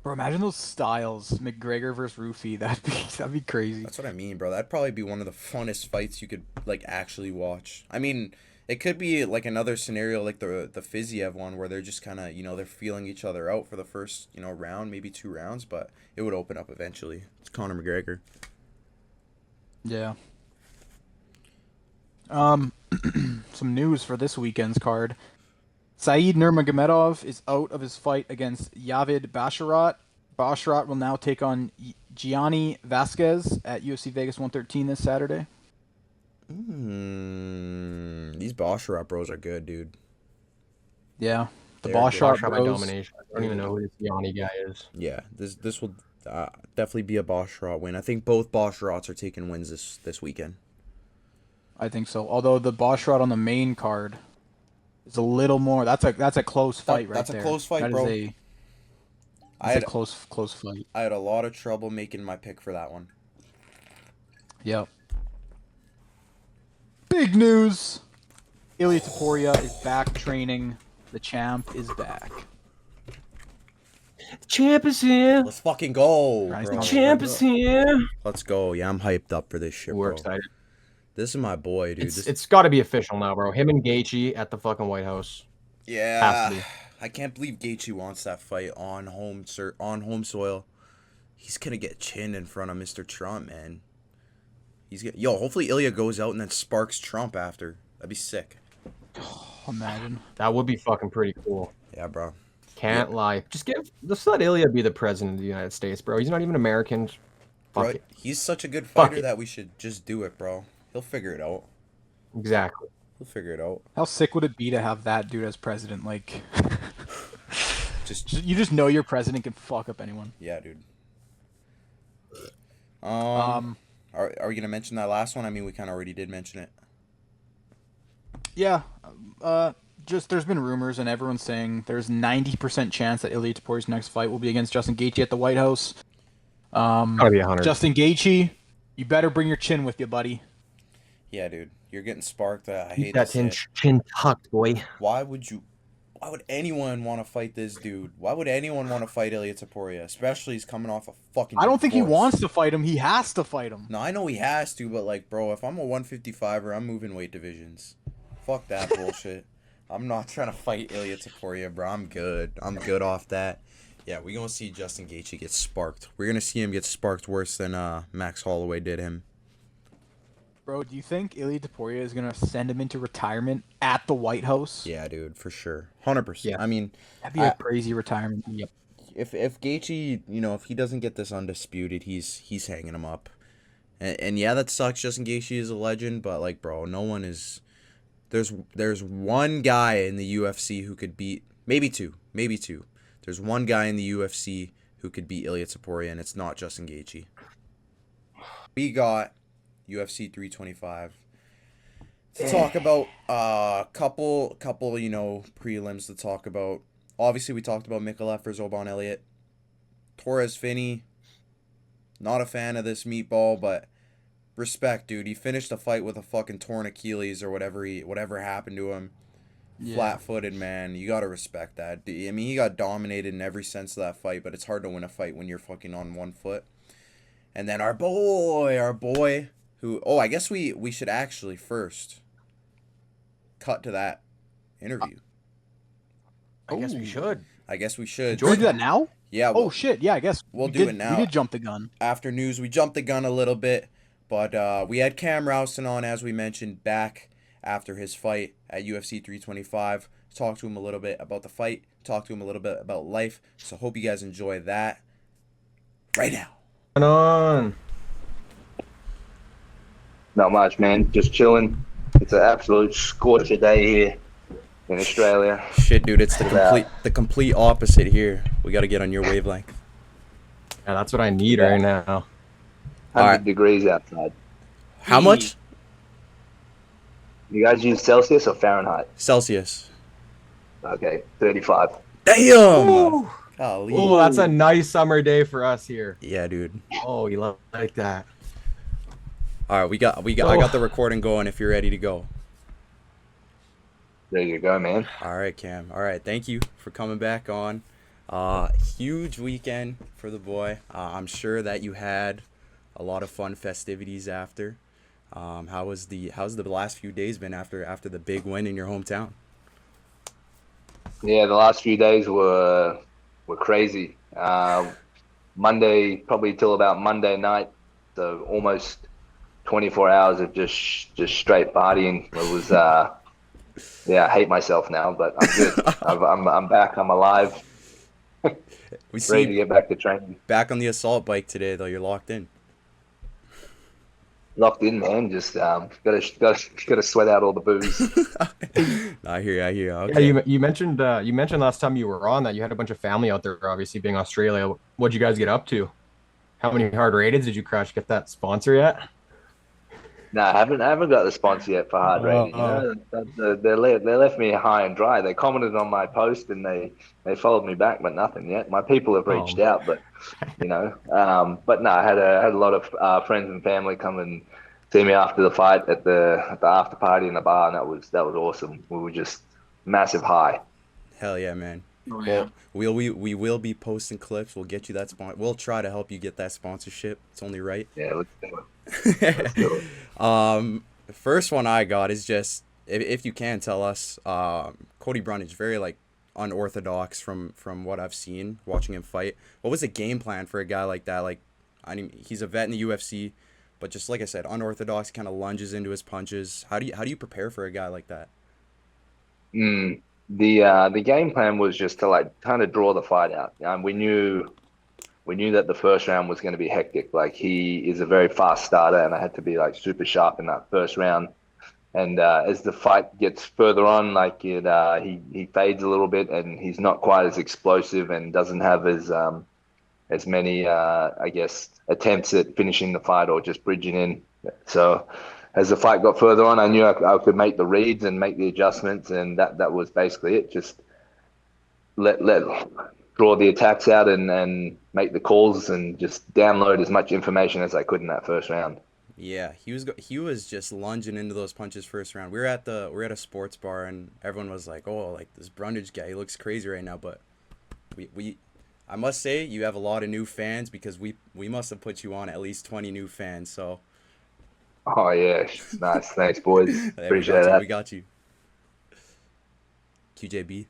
Bro, imagine those styles, McGregor versus Rufy. That'd be crazy. That's what I mean, bro. That'd probably be one of the funnest fights you could like actually watch. I mean, it could be like another scenario like the Fiziev one where they're just kind of they're feeling each other out for the first round, maybe 2 rounds, but it would open up eventually. It's Conor McGregor. Yeah. Some news for this weekend's card. Saeed Nurmagomedov is out of his fight against Yavid Basharat. Basharat will now take on Gianni Vasquez at UFC Vegas 113 this Saturday. These Basharat bros are good, dude. Yeah. The They're Basharat by bros. domination. I don't even know who this Yanni guy is. Yeah, this will definitely be a Basharat win. I think both Basharats are taking wins this weekend. I think so. Although the Basharat on the main card is a little more. That's a close fight That's there. a close fight, That bro. is a close fight. I had a lot of trouble making my pick for that one. Yep. Big news. Ilia Topuria is back training. The champ is back. The champ is here. Let's fucking go, Nice. bro. The Champ is here. Let's go. Yeah, I'm hyped up for this shit, We're bro. excited. This is my boy, dude. It's got to be official now, bro. Him and Gaethje at the fucking White House. Yeah, Has to be. I can't believe Gaethje wants that fight on home soil. He's gonna get chinned in front of Mr. Trump, man. Hopefully Ilya goes out and then sparks Trump after. That'd be sick. Imagine. That would be fucking pretty cool. Yeah, bro. Can't lie. Just let Ilya be the president of the United States, bro. He's not even American. Fuck Bro, it. he's such a good Fuck fighter it. that we should just do it, bro. He'll figure it out. Exactly. He'll figure it out. How sick would it be to have that dude as president? Like, Just you just know your president can fuck up anyone. yeah, dude. Are we gonna mention that last one? I mean, we kind of already did mention it. Yeah. Just there's been rumors and everyone's saying there's 90% chance that Ilia Topuria's next fight will be against Justin Gaethje at the White House. Gotta be 100. Justin Gaethje, you better bring your chin with you, buddy. Yeah, dude. You're getting sparked. I Keep hate that to say it. chin tucked, boy. Why would anyone want to fight this dude? Why would anyone want to fight Ilia Topuria? Especially he's coming off a fucking I don't think he divorce. wants to fight him. He has to fight him. No, I know he has to, but like, bro, if I'm a 155er, I'm moving weight divisions. Fuck that bullshit. I'm not trying to fight Ilia Topuria, bro. I'm good. I'm good off that. Yeah, we're going to see Justin Gaethje get sparked. We're going to see him get sparked worse than Max Holloway did him. Bro, do you think Ilia Topuria is going to send him into retirement at the White House? Yeah, dude, for sure. 100%. Yeah. I mean, That'd be a crazy retirement. Yep. if Gaethje, if he doesn't get this undisputed, he's hanging him up. And yeah, that sucks. Justin Gaethje is a legend, but like, bro, no one is. There's one guy in the UFC who could beat, maybe two. There's one guy in the UFC who could beat Ilia Topuria, and it's not Justin Gaethje. We got UFC 325 to talk about couple prelims to talk about. Obviously, we talked about Mikalev versus Oban Elliott. Torres Finney, not a fan of this meatball, but respect, dude. He finished the fight with a fucking torn Achilles or whatever happened to him. Yeah. Flat-footed, man. You gotta respect that. I mean, he got dominated in every sense of that fight, but it's hard to win a fight when you're fucking on one foot. And then our boy, who... Oh, I guess we should actually first cut to that interview. I guess we should. I guess we should. Do we do that now? Yeah. Oh, shit. Yeah, I guess. We'll we do did, it now. We did jump the gun. After news, we jumped the gun a little bit, but we had Cam Rowston on, as we mentioned, back after his fight at UFC 325. Talked to him a little bit about the fight, talked to him a little bit about life, so hope you guys enjoy that right now. On. Not much, man. Just chilling. It's an absolute scorcher day here in Australia. Shit, dude, it's the complete opposite here. We got to get on your wavelength. Yeah, that's what I need right now. 100 degrees outside. How much? You guys use Celsius or Fahrenheit? Celsius. Okay, 35. Damn. Golly. Oh, that's a nice summer day for us here. Yeah, dude. Oh, you like that. All right, I got the recording going if you're ready to go. There you go, man. All right, Cam. All right, thank you for coming back on. Huge weekend for the boy. I'm sure that you had a lot of fun festivities after. How's the last few days been after the big win in your hometown? Yeah, the last few days were crazy. Monday, probably till about Monday night, so almost 24 hours of just straight partying. It was I hate myself now, but I'm good. I'm back. I'm alive. We ready to get back to training. Back on the assault bike today, though. You're locked in. Locked in, man. Just gotta sweat out all the booze. I hear you. Okay. Yeah, you mentioned last time you were on that you had a bunch of family out there. Obviously, being Australia, what'd you guys get up to? How many hard rateds did you crash? Get that sponsor yet? No, I haven't got the sponsor yet for hard rated. They left me high and dry. They commented on my post and they followed me back, but nothing yet. My people have reached out, but but no, I had a lot of friends and family come and see me after the fight at the after party in the bar, and that was awesome. We were just massive high. Hell yeah, man. Oh, yeah. Well, we will be posting clips. We'll get you that We'll try to help you get that sponsorship. It's only right. Yeah, let's do it. Let's do it. The first one I got is just if you can tell us, Cody Brundage, very like unorthodox from what I've seen watching him fight. What was the game plan for a guy like that? Like, I mean, he's a vet in the UFC, but just like I said, unorthodox, kind of lunges into his punches. How do you prepare for a guy like that? The game plan was just to like kind of draw the fight out. We knew that the first round was going to be hectic. Like, he is a very fast starter, and I had to be like super sharp in that first round. And as the fight gets further on, like he fades a little bit, and he's not quite as explosive and doesn't have as many I guess attempts at finishing the fight or just bridging in. So as the fight got further on, I knew I could make the reads and make the adjustments, and that was basically it. Just let draw the attacks out and make the calls and just download as much information as I could in that first round. Yeah, he was just lunging into those punches first round. We're at a sports bar and everyone was like, "Oh, like this Brundage guy, he looks crazy right now." But I must say you have a lot of new fans because we must have put you on at least 20 new fans. So. Oh yeah, nice, thanks boys. Appreciate that. We got you. QJB.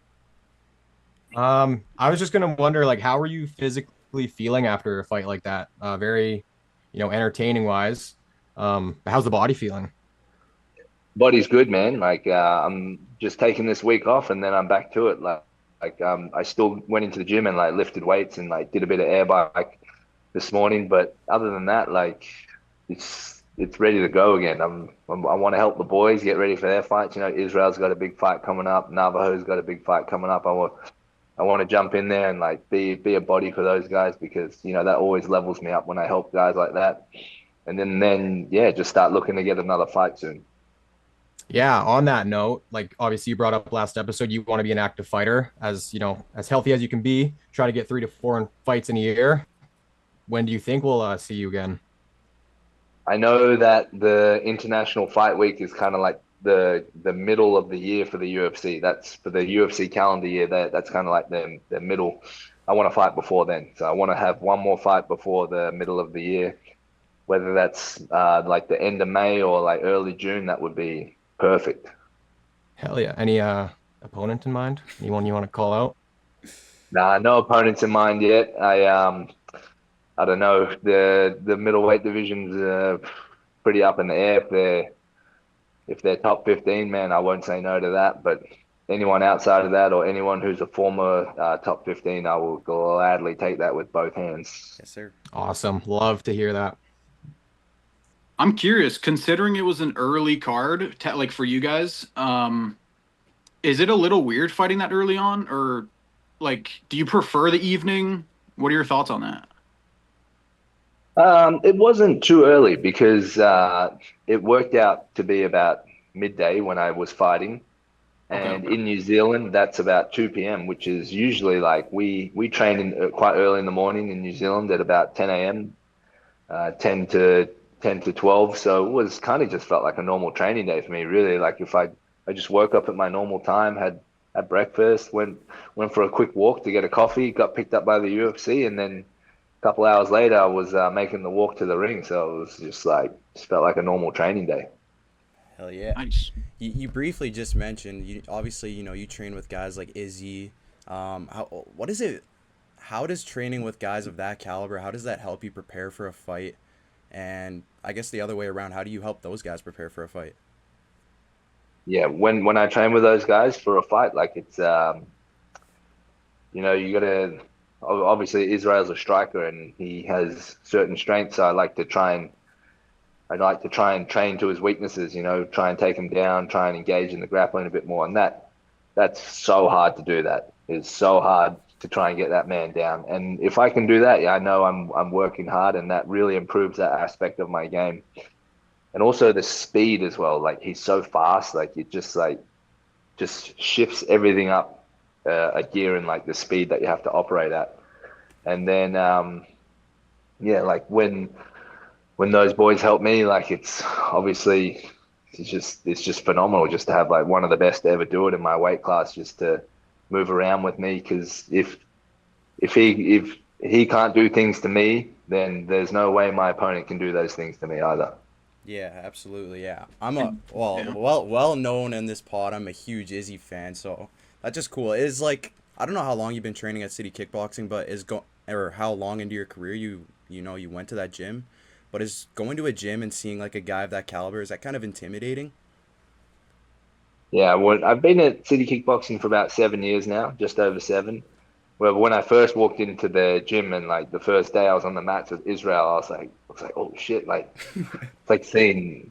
I was just gonna wonder, like, how are you physically feeling after a fight like that? Very, entertaining wise. How's the body feeling? Body's good, man. Like, I'm just taking this week off, and then I'm back to it. I still went into the gym and like lifted weights and like did a bit of air bike this morning, but other than that, like, it's ready to go again. I want to help the boys get ready for their fights. Israel's got a big fight coming up. Navajo's got a big fight coming up. I want to jump in there and like be a body for those guys because that always levels me up when I help guys like that. And then just start looking to get another fight soon. Yeah, on that note, like obviously you brought up last episode, you want to be an active fighter, as as healthy as you can be, try to get 3 to 4 fights in a year. When do you think we'll see you again? I know that the International Fight Week is kind of like the middle of the year for the UFC. That's for the UFC calendar year. That's kind of like the middle. I want to fight before then, so I want to have one more fight before the middle of the year. Whether that's like the end of May or like early June, that would be perfect. Hell yeah! Any opponent in mind? Anyone you want to call out? Nah, no opponents in mind yet. I don't know. The middleweight division's pretty up in the air. If they're top 15, man, I won't say no to that. But anyone outside of that or anyone who's a former top 15, I will gladly take that with both hands. Yes, sir. Awesome. Love to hear that. I'm curious, considering it was an early card, like for you guys, is it a little weird fighting that early on, or like, do you prefer the evening? What are your thoughts on that? It wasn't too early because it worked out to be about midday when I was fighting. Okay, And okay. in New Zealand, that's about 2 p.m., which is usually like we train in quite early in the morning in New Zealand at about 10 a.m., 10 to 12. So it was kind of just felt like a normal training day for me, really. Like if I just woke up at my normal time, had breakfast, went for a quick walk to get a coffee, got picked up by the UFC, and then a couple hours later, I was making the walk to the ring. So it was just felt like a normal training day. Hell yeah. Nice. You briefly just mentioned, you obviously, you train with guys like Izzy. What is it? How does training with guys of that caliber, how does that help you prepare for a fight? And I guess the other way around, how do you help those guys prepare for a fight? Yeah, when I train with those guys for a fight, like it's you gotta obviously Israel's a striker and he has certain strengths. So I'd like to try and train to his weaknesses, try and take him down, try and engage in the grappling a bit more. And that's so hard to do that. It's so hard to try and get that man down. And if I can do that, yeah, I know I'm working hard and that really improves that aspect of my game. And also the speed as well. Like he's so fast, like it just shifts everything up a gear in like the speed that you have to operate at. And then yeah, like when those boys help me, like it's obviously it's just phenomenal just to have like one of the best to ever do it in my weight class just to move around with me. Because if he can't do things to me, then there's no way my opponent can do those things to me either. Yeah, absolutely. Yeah, I'm a Yeah. well known in this pod. I'm a huge Izzy fan, so that's just cool. It's like I don't know how long you've been training at City Kickboxing, but or how long into your career you went to that gym, but is going to a gym and seeing like a guy of that caliber, is that kind of intimidating? Yeah, well, I've been at City Kickboxing for about 7 years now, just over seven. Well, when I first walked into the gym and like the first day I was on the mats with Israel, I was like, oh shit, like it's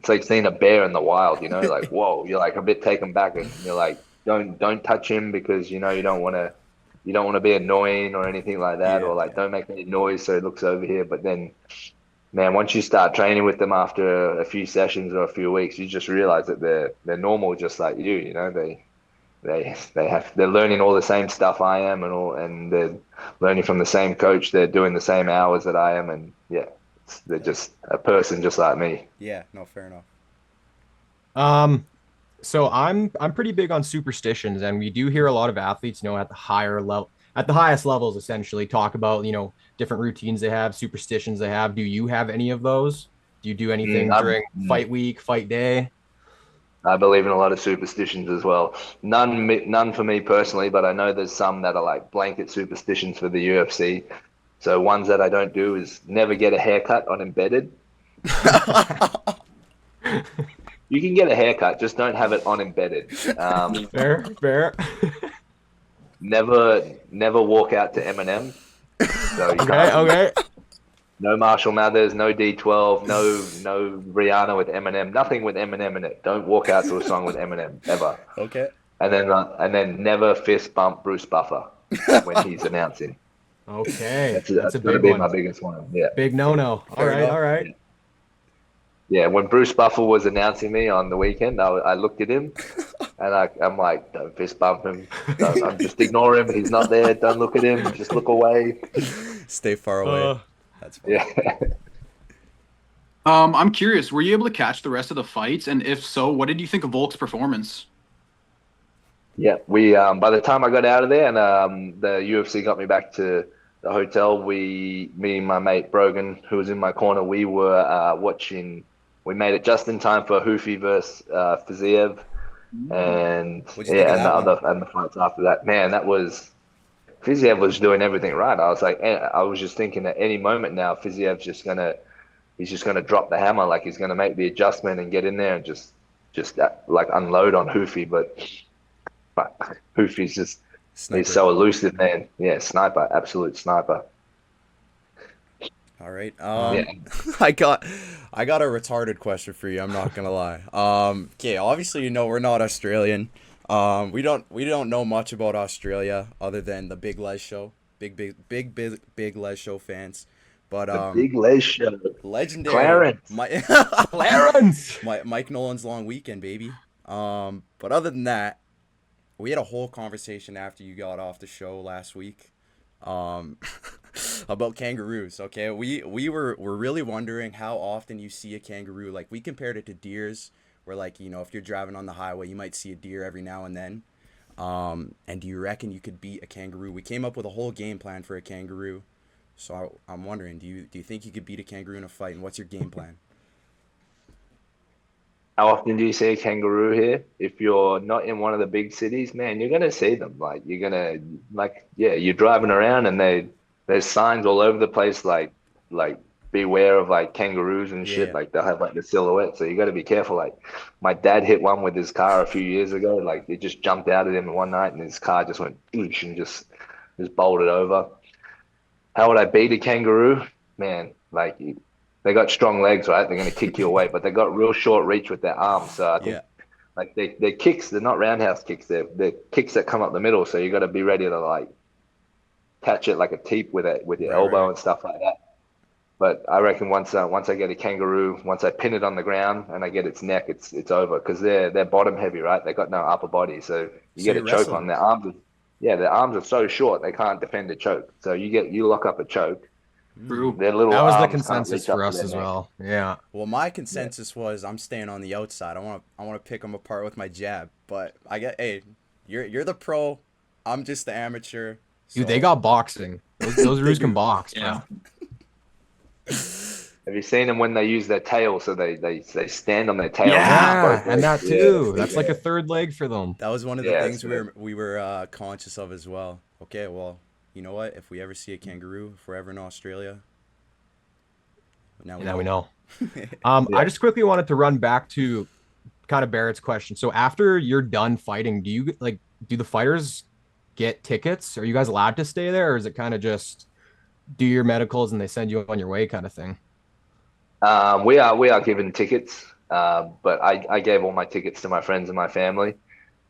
like seeing a bear in the wild, like whoa, you're like a bit taken back and you're like, don't touch him because you don't want to be annoying or anything like that, Yeah, or like yeah, don't make any noise so he looks over here. But then, man, once you start training with them after a few sessions or a few weeks, you just realize that they're normal just like you, they're learning all the same stuff I am and they're learning from the same coach. They're doing the same hours that I am, and yeah, they're hell just a person just like me. yeah. No, fair enough. So I'm pretty big on superstitions, and we do hear a lot of athletes, at the higher level, at the highest levels, essentially talk about, different routines they have, superstitions they have. Do you have any of those? Do you do Mm, anything I'm, during fight week, fight day? I believe in a lot of superstitions as well. None for me personally, but I know there's some that are like blanket superstitions for the UFC. So ones that I don't do is never get a haircut on embedded. You can get a haircut, just don't have it on embedded. Fair, fair. Never walk out to Eminem. So you Okay, can't. okay. No Marshall Mathers, no D12, no Rihanna with Eminem, nothing with Eminem in it. Don't walk out to a song with Eminem ever. Okay. And then never fist bump Bruce Buffer when he's announcing. Okay. That's That's a that's got to big be one. my biggest one. Yeah. Big no-no. All Fair right, enough. all right. Yeah, when Bruce Buffer was announcing me on the weekend, I looked at him and I'm like, don't fist bump him. Don't, I'm just ignore him. He's not there. Don't look at him. Just look away. Stay far away. Uh, That's funny. Yeah. I'm curious, were you able to catch the rest of the fights? And if so, what did you think of Volk's performance? Yeah. We by the time I got out of there and the UFC got me back to the hotel, me and my mate Brogan, who was in my corner, we were watching. We made it just in time for Hoofy versus Fiziev, and What'd you think yeah, of and the that one? other and the fights after that. Man, that was Fiziev was doing everything right. I was just thinking at any moment now, Fiziev's he's just gonna drop the hammer, like he's gonna make the adjustment and get in there and just like unload on Hoofy, but Hoofy's just he's Sniper. so elusive, man. Yeah, sniper, absolute sniper. All right. Yeah. I got a retarded question for you. I'm not gonna lie. Okay. Obviously, you know we're not Australian. We don't know much about Australia other than the Big Les show. Big Les show fans. But The Big Les show. legendary Clarence. Clarence. Mike Nolan's long weekend, baby. But other than that, we had a whole conversation after you got off the show last week. Um, about kangaroos. Okay, we're really wondering how often you see a kangaroo. Like we compared it to deers, where like if you're driving on the highway, you might see a deer every now and then. And do you reckon you could beat a kangaroo? We came up with a whole game plan for a kangaroo. So I'm wondering, do you think you could beat a kangaroo in a fight? And what's your game plan? How often do you see a kangaroo here? If you're not in one of the big cities, man, you're gonna see them. Like you're driving around and there's signs all over the place like beware of like kangaroos and shit. Yeah. Like they'll have like the silhouette. So you got to be careful. Like my dad hit one with his car a few years ago. Like it just jumped out at him one night and his car just went oosh and just bolted over. How would I beat a kangaroo? Man, like they got strong legs, right? They're going to kick you away, but they got real short reach with their arms. So I think Yeah. like their kicks, they're not roundhouse kicks. They're kicks that come up the middle. So you got to be ready to like catch it like a teep with your elbow Right. and stuff like that. But I reckon once I get a kangaroo, once I pin it on the ground and I get its neck, it's over because they're bottom heavy, right? They got no upper body, so you So get a you choke wrestle on them. their arms. Yeah, their arms are so short they can't defend a choke. So you lock up a choke. True. Their little That was the arms can't consensus reach up for to us their as neck. well. Yeah. Well, my consensus was I'm staying on the outside. I want to pick them apart with my jab. But hey, you're the pro. I'm just the amateur. Dude, they So got boxing. Those they roos can do. box, Yeah. bro. Have you seen them when they use their tail? So they stand on their tail. Yeah. Both Yeah, and that legs. too. Yeah, That's like a third leg for them. That was one of the yeah. things So we were conscious of as well. Okay, well, you know what? If we ever see a kangaroo, if we're ever in Australia, now we Now we know. know. Yeah. I just quickly wanted to run back to kind of Barrett's question. So after you're done fighting, do the fighters get tickets? Are you guys allowed to stay there, or is it kind of just do your medicals and they send you on your way kind of thing? we are given tickets, but I gave all my tickets to my friends and my family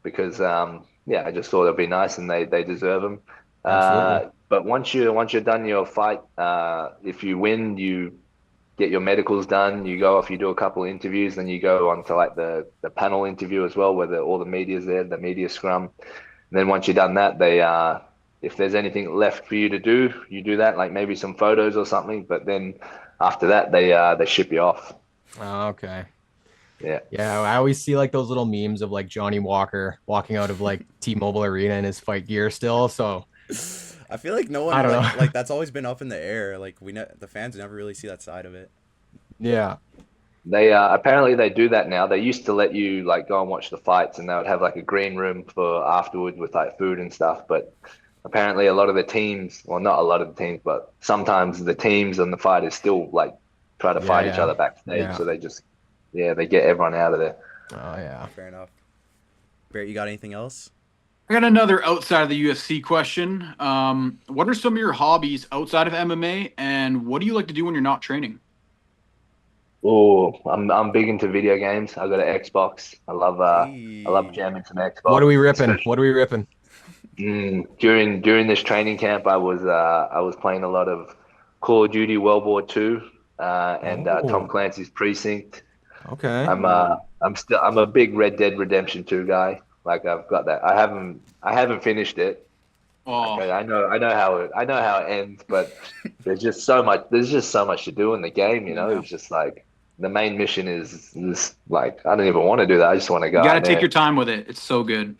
because I just thought it'd be nice and they deserve them. Absolutely. But once you're done your fight, if you win, you get your medicals done. You go off, you do a couple of interviews, then you go on to like the panel interview as well, where all the media's there, the media scrum. And then once you've done that, if there's anything left for you to do, you do that, like maybe some photos or something. But then after that, they ship you off. Oh, okay. Yeah. Yeah, I always see like those little memes of like Johnny Walker walking out of like T-Mobile Arena in his fight gear still. So I feel like no one I don't like, know. like that's always been up in the air. Like the fans never really see that side of it. Yeah. They apparently they do that now. They used to let you like go and watch the fights, and they would have like a green room for afterwards with like food and stuff. But apparently, a lot of the teams, well, not a lot of the teams, but sometimes the teams and the fighters still like try to fight each Yeah. other backstage. Yeah. So they get everyone out of there. Oh yeah. Fair enough. Barrett, you got anything else? I got another outside of the UFC question. What are some of your hobbies outside of MMA, and what do you like to do when you're not training? Oh, I'm big into video games. I got an Xbox. I love Hey. jamming some Xbox. What are we ripping? especially- What are we ripping? During this training camp, I was playing a lot of Call of Duty World War II and Tom Oh. Clancy's Precinct. Okay. I'm a big Red Dead Redemption 2 guy. Like I've got that. I haven't finished it. Oh, Okay, I know how it ends, but there's just so much to do in the game, you know. Yeah. It's just like the main mission is like I don't even want to do that. I just want to go you got to out take there. your time with it. It's so good.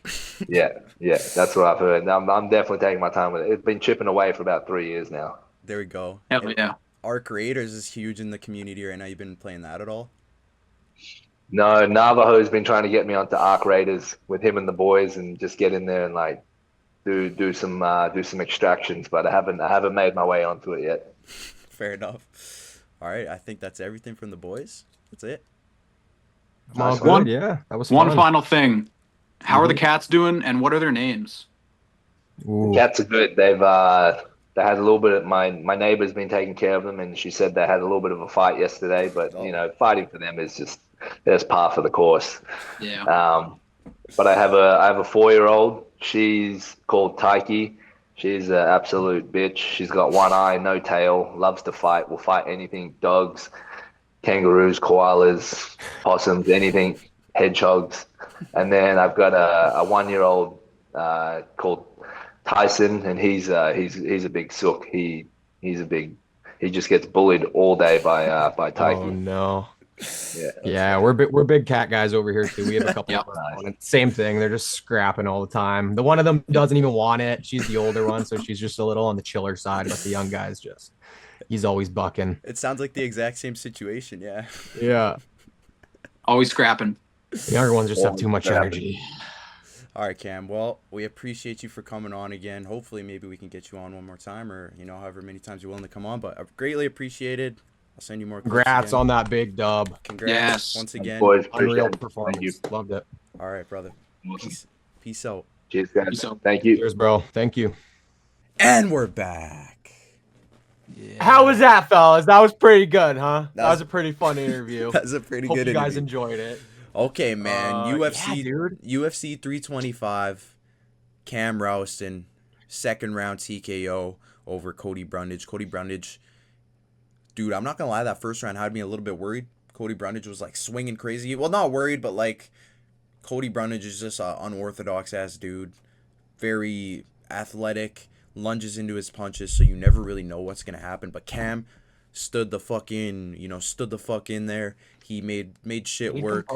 Yeah, that's what I've heard. I'm definitely taking my time with it. It's been chipping away for about 3 years now. There we go. Hell And yeah. Arc Creators is huge in the community right now. You've been playing that at all? No, Navajo's been trying to get me onto Arc Raiders with him and the boys and just get in there and like do some extractions, but I haven't made my way onto it yet. Fair enough. All right, I think that's everything from the boys. That's it. All Nice good. one. Yeah, that was One fun. final thing. How are the Mhm. cats doing, and what are their names? Ooh. Cats are good. they had a little bit of my neighbor's been taking care of them, and she said they had a little bit of a fight yesterday. But fighting for them is just that's par for the course. Yeah. But I have a 4-year-old. She's called Taiki. She's an absolute bitch. She's got one eye, no tail. Loves to fight. Will fight anything: dogs, kangaroos, koalas, possums, anything, hedgehogs. And then I've got a 1-year-old called Tyson, and he's a big sook. He just gets bullied all day by Taiki. Oh no. Yeah, we're big cat guys over here too. We have a couple of our own. Same thing. They're just scrapping all the time. The one of them doesn't even want it. She's the older one, so she's just a little on the chiller side, but the young guy's he's always bucking. It sounds like the exact same situation, yeah. Yeah. Always scrapping. The younger ones just have too much energy. All right, Cam. Well, we appreciate you for coming on again. Hopefully, maybe we can get you on one more time, or however many times you're willing to come on. But I've greatly appreciated. I'll send you more. Congrats on that big dub. Congrats once again. Boys, unreal performance. Thank you. Loved it. All right, brother. Awesome. Peace out. Cheers, guys. Thank you. Cheers, bro. Thank you. And we're back. Yeah. How was that, fellas? That was pretty good, huh? That was a pretty fun interview. That was a pretty Hope good you interview. guys enjoyed it. Okay, man. UFC, dude. UFC 325. Cam Rowston, second round TKO over Cody Brundage. Cody Brundage, dude, I'm not gonna lie, that first round had me a little bit worried. Cody Brundage was like swinging crazy. Well, not worried, but like Cody Brundage is just an unorthodox ass dude. Very athletic, lunges into his punches, so you never really know what's gonna happen. But Cam stood the fuck in there. He made shit work.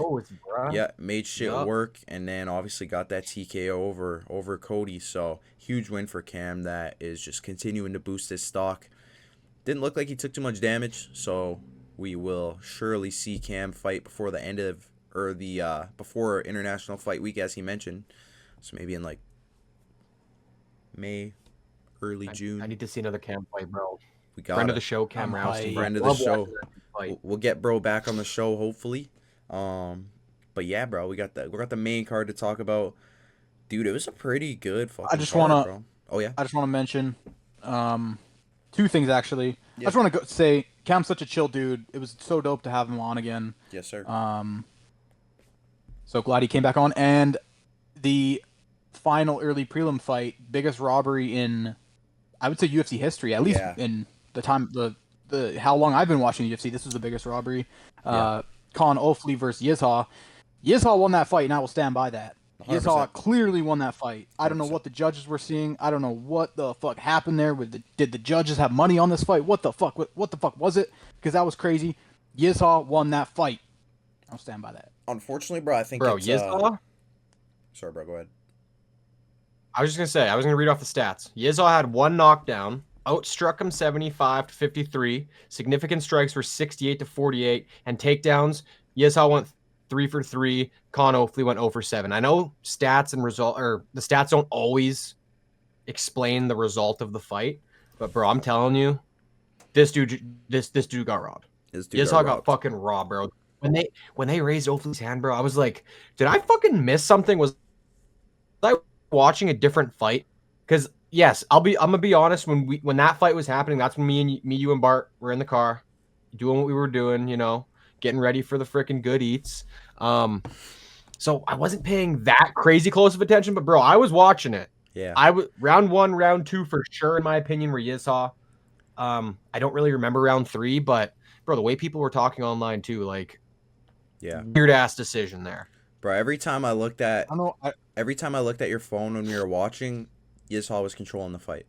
Yeah, made shit work, and then obviously got that TKO over Cody. So huge win for Cam. That is just continuing to boost his stock. Didn't look like he took too much damage, so we will surely see Cam fight before the end of before International Fight Week, as he mentioned. So maybe in like May, early June. I need to see another Cam fight, bro. We got friend of the show, Cam Rowston. Friend of the show. We'll get bro back on the show hopefully. But yeah, bro, we got the main card to talk about. Dude, it was a pretty good fucking bro. Oh yeah. I just want to mention two things actually. Yeah. I just want to say Cam's such a chill dude. It was so dope to have him on again. Yes, sir. So glad he came back on. And the final early prelim fight, biggest robbery in, I would say, UFC history, at least in the time the how long I've been watching the UFC. This was the biggest robbery. Con Ofli versus Yizha. Yizha won that fight, and I will stand by that. 100%. Yizha clearly won that fight. I don't know what the judges were seeing. I don't know what the fuck happened there. Did the judges have money on this fight? What the fuck was it? Because that was crazy. Yizha won that fight. I'll stand by that. Unfortunately, bro, I think Yizha? Sorry, bro, go ahead. I was just gonna read off the stats. Yizha had one knockdown, outstruck him 75-53. Significant strikes were 68-48, and takedowns. Yizha went 3 for 3. Con Ofli went 0 for 7. I know stats and the stats don't always explain the result of the fight, but bro, I'm telling you, this dude got robbed. Yizha got fucking robbed, bro. When they raised Ofli's hand, bro, I was like, did I fucking miss something? Was I watching a different fight? Because yes, I'm gonna be honest. When that fight was happening, that's when you and Bart were in the car, doing what we were doing, getting ready for the freaking good eats. So I wasn't paying that crazy close of attention, but bro, I was watching it. Yeah. Round 1, round 2 for sure, in my opinion, were Yizha. I don't really remember round 3, but bro, the way people were talking online too, like, weird ass decision there. Bro, every time I looked at your phone when we were watching, Yizha was controlling the fight.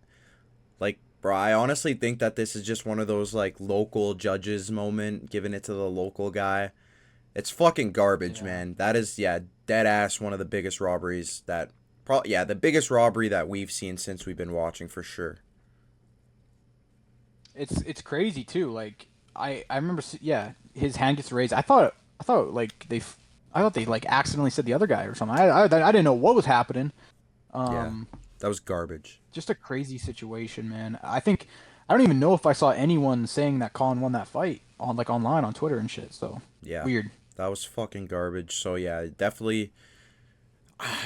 Like, bro, I honestly think that this is just one of those like local judges moment, giving it to the local guy. It's fucking garbage, man. That is dead ass one of the biggest robberies the biggest robbery that we've seen since we've been watching for sure. It's crazy too. Like I remember, his hand gets raised. I thought they like accidentally said the other guy or something. I didn't know what was happening. That was garbage. Just a crazy situation, man. I don't even know if I saw anyone saying that Colin won that fight online on Twitter and shit. So weird. That was fucking garbage. So yeah, definitely.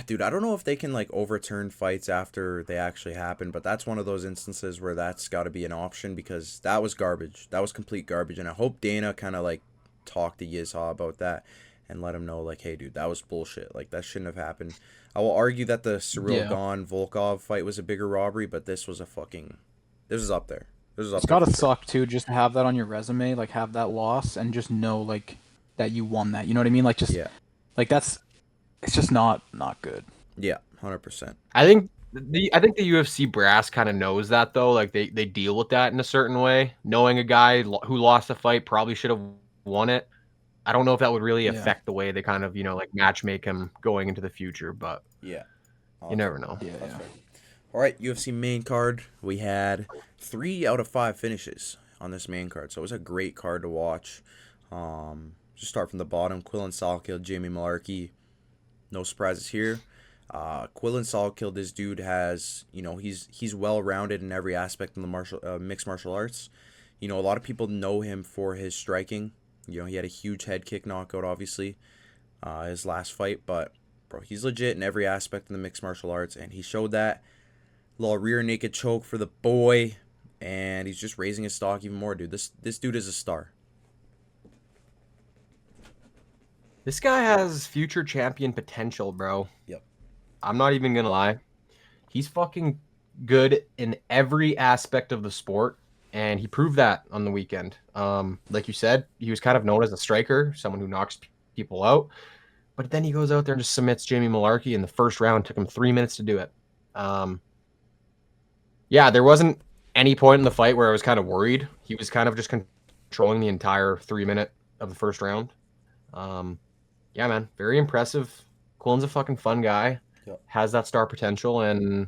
Dude, I don't know if they can like overturn fights after they actually happen, but that's one of those instances where that's got to be an option because that was garbage. That was complete garbage, and I hope Dana kind of like talked to Yizha about that and let him know like, hey, dude, that was bullshit. Like that shouldn't have happened. I will argue that the Cyril Gane Volkov fight was a bigger robbery, but this was this is up there. This is up It's there. gotta suck too, just to have that on your resume, like have that loss and just know like that you won that. You know what I mean? Like just like it's just not good. Yeah, 100%. I think the UFC brass kind of knows that though. Like they deal with that in a certain way, knowing a guy who lost a fight probably should have won it. I don't know if that would really affect the way they kind of like match make him going into the future, but you never know. Yeah. All right, UFC main card. We had 3 out of 5 finishes on this main card, so it was a great card to watch. Just start from the bottom. Quillen Saul Jamie Malarkey. No surprises here. Quillen Saul this dude has, he's well rounded in every aspect in the mixed martial arts. A lot of people know him for his striking. He had a huge head kick knockout, obviously, his last fight, but bro, he's legit in every aspect in the mixed martial arts, and he showed that. Little rear naked choke for the boy, and he's just raising his stock even more, dude. This dude is a star. This guy has future champion potential, bro. Yep. I'm not even gonna lie. He's fucking good in every aspect of the sport, and he proved that on the weekend. Like you said, he was kind of known as a striker, someone who knocks people out. But then he goes out there and just submits Jamie Malarkey in the first round. Took him 3 minutes to do it. Yeah, there wasn't any point in the fight where I was kind of worried. He was kind of just controlling the entire 3 minute of the first round. Yeah, man, very impressive. Quillen's a fucking fun guy. Yep. Has that star potential, and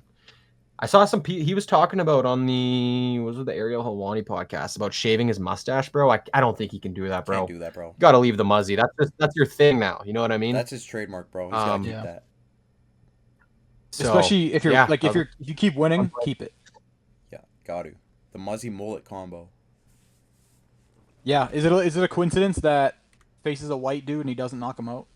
I saw he was talking about on the Ariel Helwani podcast about shaving his mustache, bro. I don't think he can do that, bro. Can't do that, bro. Got to leave the muzzy. That's your thing now. You know what I mean? That's his trademark, bro. He's gotta keep that. So, Especially if you're if you keep winning, keep it. Yeah, got to. The muzzy mullet combo. Yeah, is it a coincidence that faces a white dude and he doesn't knock him out?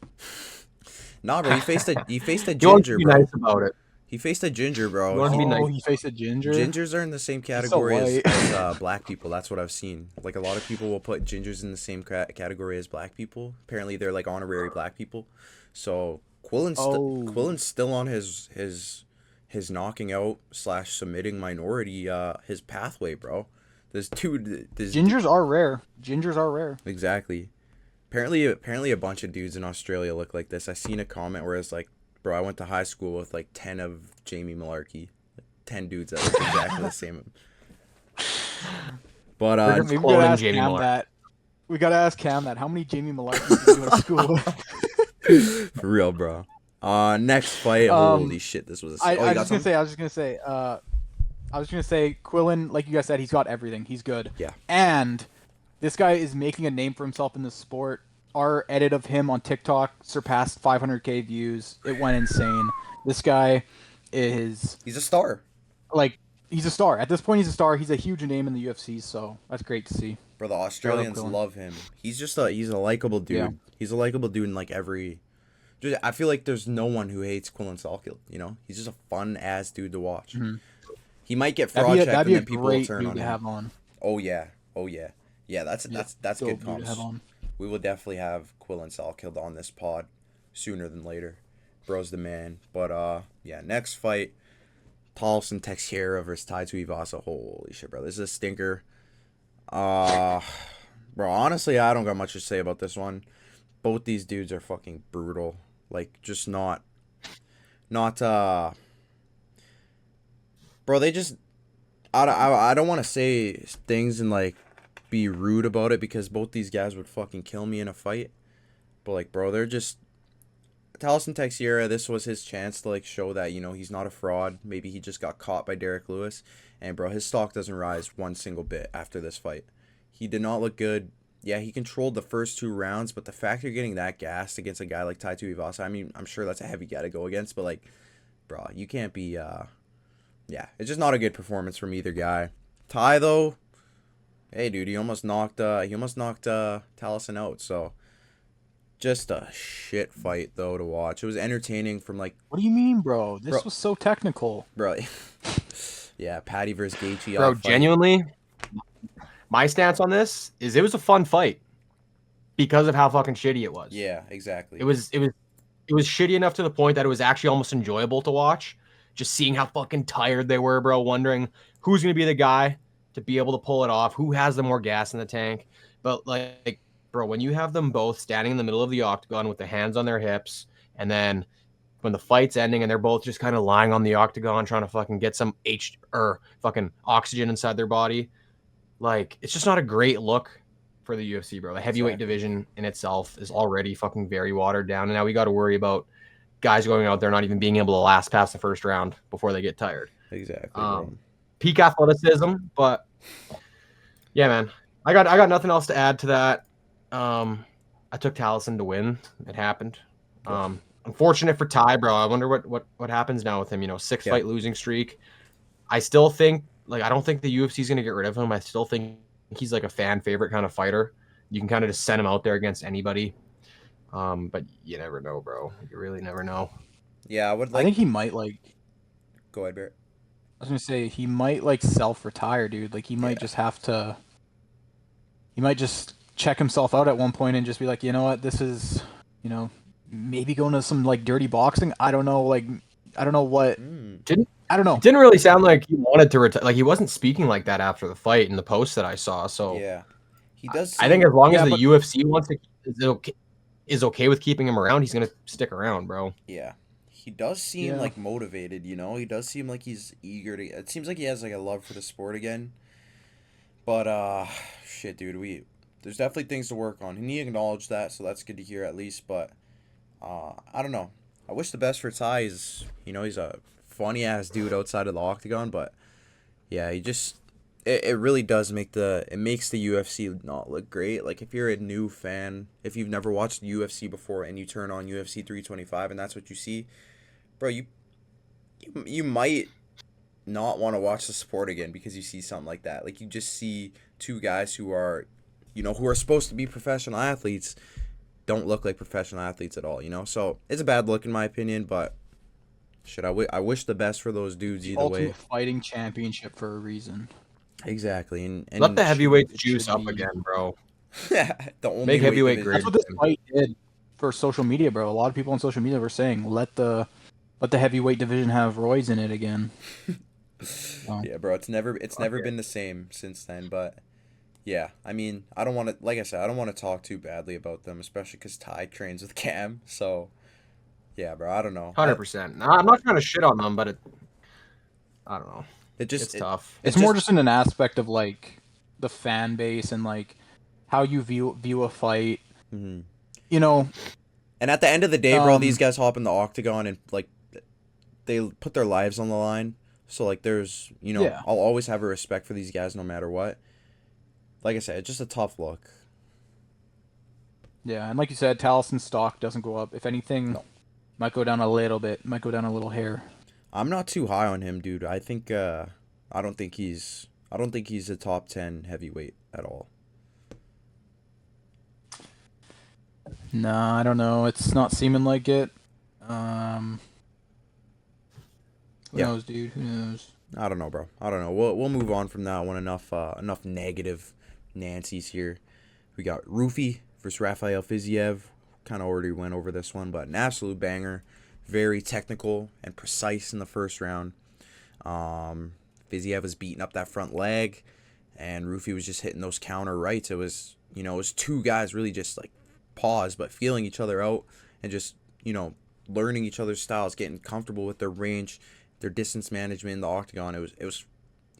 Nah, bro. He faced a you ginger, be bro. nice about it. He faced a ginger, bro. You want to be nice. He faced a ginger. Gingers are in the same category as black people. That's what I've seen. Like, a lot of people will put gingers in the same category as black people. Apparently, they're like honorary black people. So Quillen's still on his knocking out / submitting minority his pathway, bro. Gingers are rare. Gingers are rare. Exactly. Apparently, a bunch of dudes in Australia look like this. I seen a comment where it's like, bro, I went to high school with like 10 of Jamie Malarkey. 10 dudes that look exactly the same. But we gotta ask Cam that. We gotta ask Cam that. How many Jamie Malarkeys did you go to school with? For real, bro. Next fight. Holy shit, this was. I was just gonna say, Quillen, like you guys said, he's got everything. He's good. Yeah. And this guy is making a name for himself in the sport. Our edit of him on TikTok surpassed 500K views. It went insane. This guy is... He's a star. Like, he's a star. At this point, he's a star. He's a huge name in the UFC, so that's great to see. Bro, the Australians love him. He's a likable dude. Yeah. He's a likable dude in like every... I feel like there's no one who hates Quillen Salkill, you know? He's just a fun-ass dude to watch. Mm-hmm. He might get fraud checked and then people will turn on him. Have on. Oh, yeah. Yeah, that's good comps. We will definitely have Quillen Salkill on this pod sooner than later. Bro's the man. But, yeah, next fight, Paulson Teixeira versus Tai Tuivasa. Holy shit, bro. This is a stinker. Bro, honestly, I don't got much to say about this one. Both these dudes are fucking brutal. Like, just not, bro, they just, I don't want to say things and, like, be rude about it because both these guys would fucking kill me in a fight. But, like, bro, they're just, Taliesin Teixeira, this was his chance to, like, show that, you know, he's not a fraud. Maybe he just got caught by Derek Lewis. And, bro, his stock doesn't rise one single bit after this fight. He did not look good. Yeah, he controlled the first 2 rounds, but the fact you're getting that gassed against a guy like Tai Tuivasa, I mean, I'm sure that's a heavy guy to go against, but, like, bro, you can't be, yeah, it's just not a good performance from either guy. Tai, though, hey, dude, he almost knocked Taliesin out, so Just a shit fight though to watch. It was entertaining from like, What do you mean, bro? This Bro. was so technical. bro. Yeah, Patty versus Gaethje. Bro, off fight. genuinely, my stance on this is it was a fun fight because of how fucking shitty it was. Yeah, exactly. It was shitty enough to the point that it was actually almost enjoyable to watch. Just seeing how fucking tired they were, bro. Wondering who's gonna be the guy to be able to pull it off. Who has the more gas in the tank? But like, bro, when you have them both standing in the middle of the octagon with the hands on their hips, and then when the fight's ending and they're both just kind of lying on the octagon trying to fucking get some fucking oxygen inside their body, like it's just not a great look for the UFC, bro. The heavyweight division in itself is already fucking very watered down, and now we got to worry about guys going out there not even being able to last past the first round before they get tired. Exactly. Bro. Peak athleticism, but yeah, man, I got nothing else to add to that. I took Taliesin to win. It happened. Unfortunate for Ty, bro. I wonder what happens now with him. 6-fight losing streak. I still think I don't think the UFC is gonna get rid of him. I still think he's like a fan favorite kind of fighter. You can kind of just send him out there against anybody. But you never know, bro. You really never know. Yeah, I think he might Go ahead, Barrett. I was gonna say he might self-retire, dude. Like he might just have to. He might just check himself out at one point and just be like, you know what, this is, maybe going to some dirty boxing. I don't know, I don't know what. I don't know. It didn't really sound like he wanted to retire. Like he wasn't speaking like that after the fight in the post that I saw. So yeah, he does. I think as long as the UFC is okay with keeping him around, he's gonna stick around, bro. Yeah, he does seem motivated. He does seem like he's eager to. It seems like he has a love for the sport again. But shit, dude, there's definitely things to work on, and he acknowledged that, so that's good to hear at least. But I don't know. I wish the best for Ty. He's a funny ass dude outside of the octagon, but yeah, it really does makes the UFC not look great. Like if you're a new fan, if you've never watched UFC before and you turn on UFC 325 and that's what you see, bro, you might not want to watch the sport again because you see something like that. Like you just see two guys who are supposed to be professional athletes don't look like professional athletes at all, So it's a bad look in my opinion, but shit, I wish the best for those dudes either way. Ultimate Fighting Championship for a reason. Exactly, and let the heavyweights juice up again, bro. The only make heavyweight great. That's what this fight did for social media, bro. A lot of people on social media were saying, let the heavyweight division have roids in it again. Yeah, bro, it's never been the same since then. But yeah, I mean, I don't want to, like I said, I don't want to talk too badly about them, especially because Ty trains with Cam. So yeah, bro, I don't know. 100%. I'm not trying to shit on them, but I don't know. It's tough. It's more just in an aspect of the fan base and how you view a fight. Mm-hmm. And at the end of the day, bro, these guys hop in the octagon and they put their lives on the line. So there's I'll always have a respect for these guys no matter what. Like I said, it's just a tough look. Yeah, and like you said, Talison's stock doesn't go up. If anything, might go down a little bit. Might go down a little hair. I'm not too high on him, dude. I think I don't think he's a top 10 heavyweight at all. No, I don't know. It's not seeming like it. Who knows, dude? Who knows? I don't know, bro. I don't know. We'll move on from that one. Enough negative Nancy's here. We got Rufi versus Rafael Fiziev. Kind of already went over this one, but an absolute banger. Very technical and precise in the first round. Fiziev was beating up that front leg, and Rufi was just hitting those counter rights. It was two guys really just pause, but feeling each other out and just learning each other's styles, getting comfortable with their range, their distance management in the octagon. It was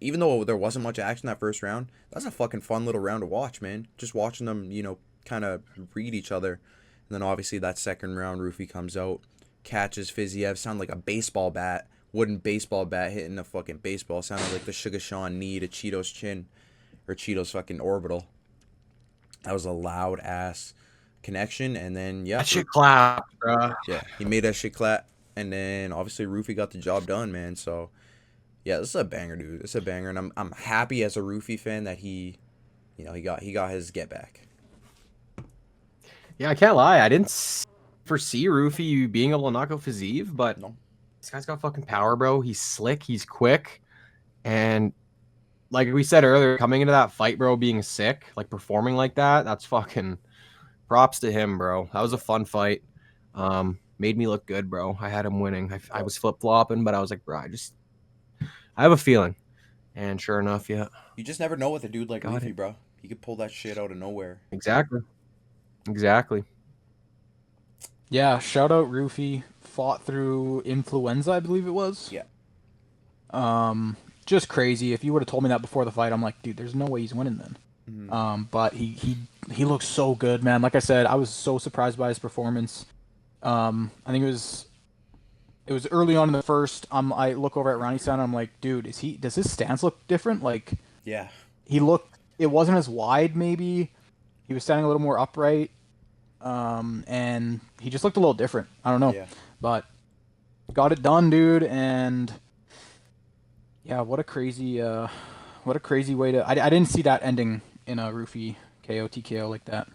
even though there wasn't much action that first round, that's a fucking fun little round to watch, man. Just watching them, kind of read each other. And then obviously that second round, Rufi comes out, catches Fiziev, sounded like a baseball bat, wooden baseball bat hitting a fucking baseball. Sounded like the Sugar Sean knee to Cheeto's chin, or Cheeto's fucking orbital. That was a loud ass connection, and then that shit clapped, bro. Yeah, he made that shit clap, and then obviously Rufi got the job done, man. So yeah, this is a banger, dude. It's a banger, and I'm happy as a Rufi fan that he got his get back. Yeah, I can't lie. I didn't foresee Roofy being able to knock out Fiziev, but No. this guy's got fucking power, bro. He's slick. He's quick. And like we said earlier, coming into that fight, bro, being sick, like performing like that, that's fucking props to him, bro. That was a fun fight. Made me look good, bro. I had him winning. I was flip-flopping, but I was like, bro, I have a feeling. And sure enough, yeah. You just never know with a dude like Got Roofy, it. bro. He could pull that shit out of nowhere. Exactly. Yeah, shout out Roofy. Fought through influenza, I believe it was. Yeah. Just crazy. If you would have told me that before the fight, I'm like, dude, there's no way he's winning then. But he looks so good, man. Like I said, I was so surprised by his performance. I think it was early on in the first. I look over at Ronnie Sound and I'm like, dude, does his stance look different? Like, Yeah. it wasn't as wide maybe. He was standing a little more upright. And he just looked a little different. I don't know. Yeah. But got it done, dude, and yeah, what a crazy way to I didn't see that ending in a Roofy KO TKO like that.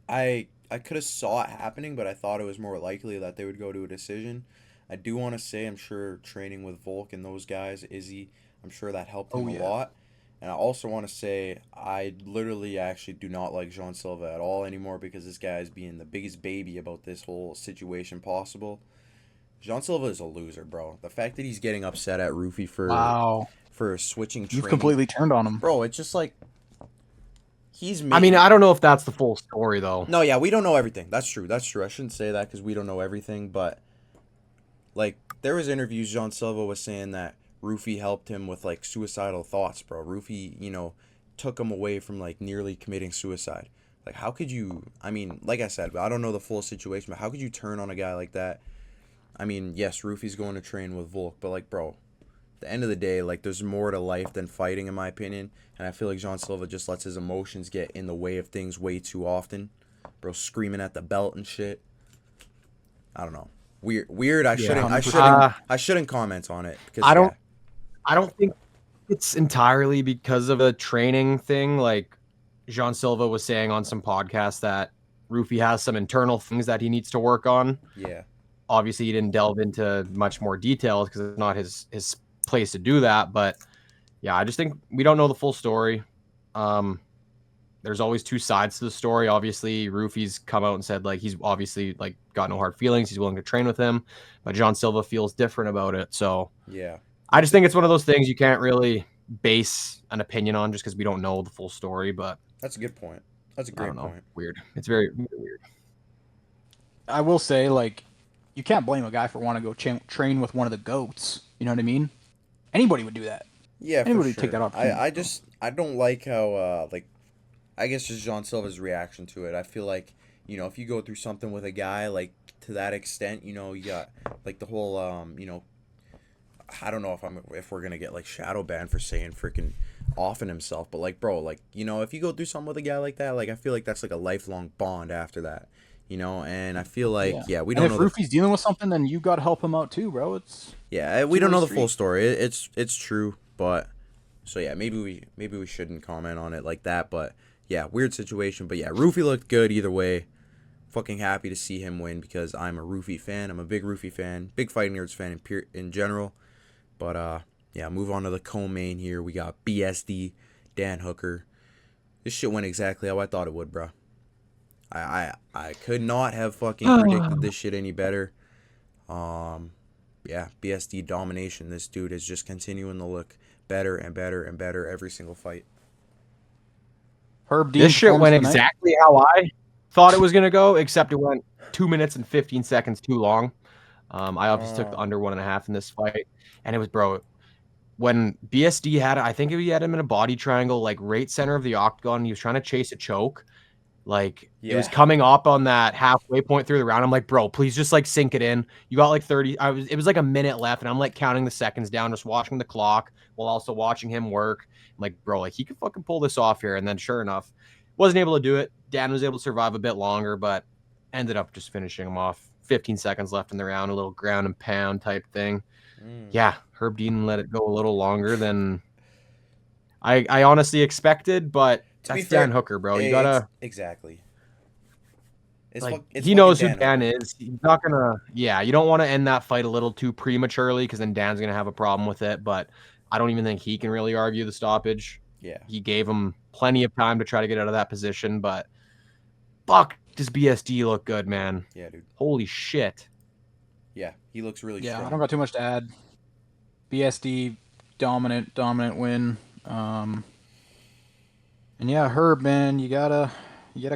I could have saw it happening, but I thought it was more likely that they would go to a decision. I do want to say I'm sure training with Volk and those guys, Izzy, I'm sure that helped him a lot. And I also want to say I literally actually do not like Jean Silva at all anymore because this guy is being the biggest baby about this whole situation possible. Jean Silva is a loser, bro. The fact that he's getting upset at Roofy for switching training. You've completely turned on him. Bro, it's just like I mean, I don't know if that's the full story though. No, yeah, we don't know everything. That's true. I shouldn't say that because we don't know everything, but like there was interviews Jean Silva was saying that Roofy helped him with like suicidal thoughts, bro. Roofy, took him away from like nearly committing suicide. Like how could you, I mean, like I said, I don't know the full situation, but how could you turn on a guy like that? I mean, yes, Roofy's going to train with Volk, but like, bro, at the end of the day, like there's more to life than fighting in my opinion, and I feel like Jean Silva just lets his emotions get in the way of things way too often. Bro, screaming at the belt and shit. I don't know. Weird. I shouldn't comment on it because I don't think it's entirely because of a training thing. Like Jean Silva was saying on some podcast that Roofy has some internal things that he needs to work on. Yeah. Obviously, he didn't delve into much more details because it's not his place to do that. But yeah, I just think we don't know the full story. There's always two sides to the story. Obviously, Roofy's come out and said like he's obviously like got no hard feelings. He's willing to train with him, but Jean Silva feels different about it. So yeah. I just think it's one of those things you can't really base an opinion on just because we don't know the full story. But that's a good point. That's a great point. Weird. It's very weird. I will say, like, you can't blame a guy for wanting to go train with one of the GOATs. You know what I mean? Anybody would do that. Yeah, anybody for sure. would take that opportunity. I don't like how I guess just Jean Silva's reaction to it. I feel like if you go through something with a guy like to that extent, you got like the whole I don't know if we're gonna get like shadow banned for saying freaking offing himself, but like bro, like if you go through something with a guy like that, like I feel like that's like a lifelong bond after that, and I feel like we don't know. If Roofy's dealing with something, then you got to help him out too, bro. We don't know the full story. It's true, but so yeah, maybe we shouldn't comment on it like that, but yeah, weird situation, but yeah, Roofy looked good either way. Fucking happy to see him win because I'm a Roofy fan. I'm a big Roofy fan, big Fighting Nerds fan in general. But yeah, move on to the co-main here. We got BSD, Dan Hooker. This shit went exactly how I thought it would, bro. I could not have fucking predicted this shit any better. Yeah, BSD domination. This dude is just continuing to look better and better and better every single fight. Herb Dean, this shit went exactly how I thought it was gonna go, except it went 2 minutes and 15 seconds too long. I obviously took under 1.5 in this fight, and it was, bro, when BSD had, I think he had him in a body triangle, like right center of the octagon. He was trying to chase a choke. Like it was coming up on that halfway point through the round. I'm like, bro, please just like sink it in. You got like 30. It was like a minute left, and I'm like counting the seconds down, just watching the clock while also watching him work. I'm like, bro, like he could fucking pull this off here. And then sure enough, wasn't able to do it. Dan was able to survive a bit longer, but ended up just finishing him off. 15 seconds left in the round, a little ground and pound type thing. Yeah, Herb Dean let it go a little longer than I honestly expected, but that's Dan Hooker, bro. You gotta exactly. It's he knows who fucking Dan Hooker. is. He's not gonna. Yeah, you don't want to end that fight a little too prematurely because then Dan's gonna have a problem with it. But I don't even think he can really argue the stoppage. Yeah. He gave him plenty of time to try to get out of that position, but fuck, does BSD look good, man? Yeah, dude. Holy shit. Yeah, he looks really Yeah, strong. I don't got too much to add. BSD dominant win. And yeah, Herb, man, you gotta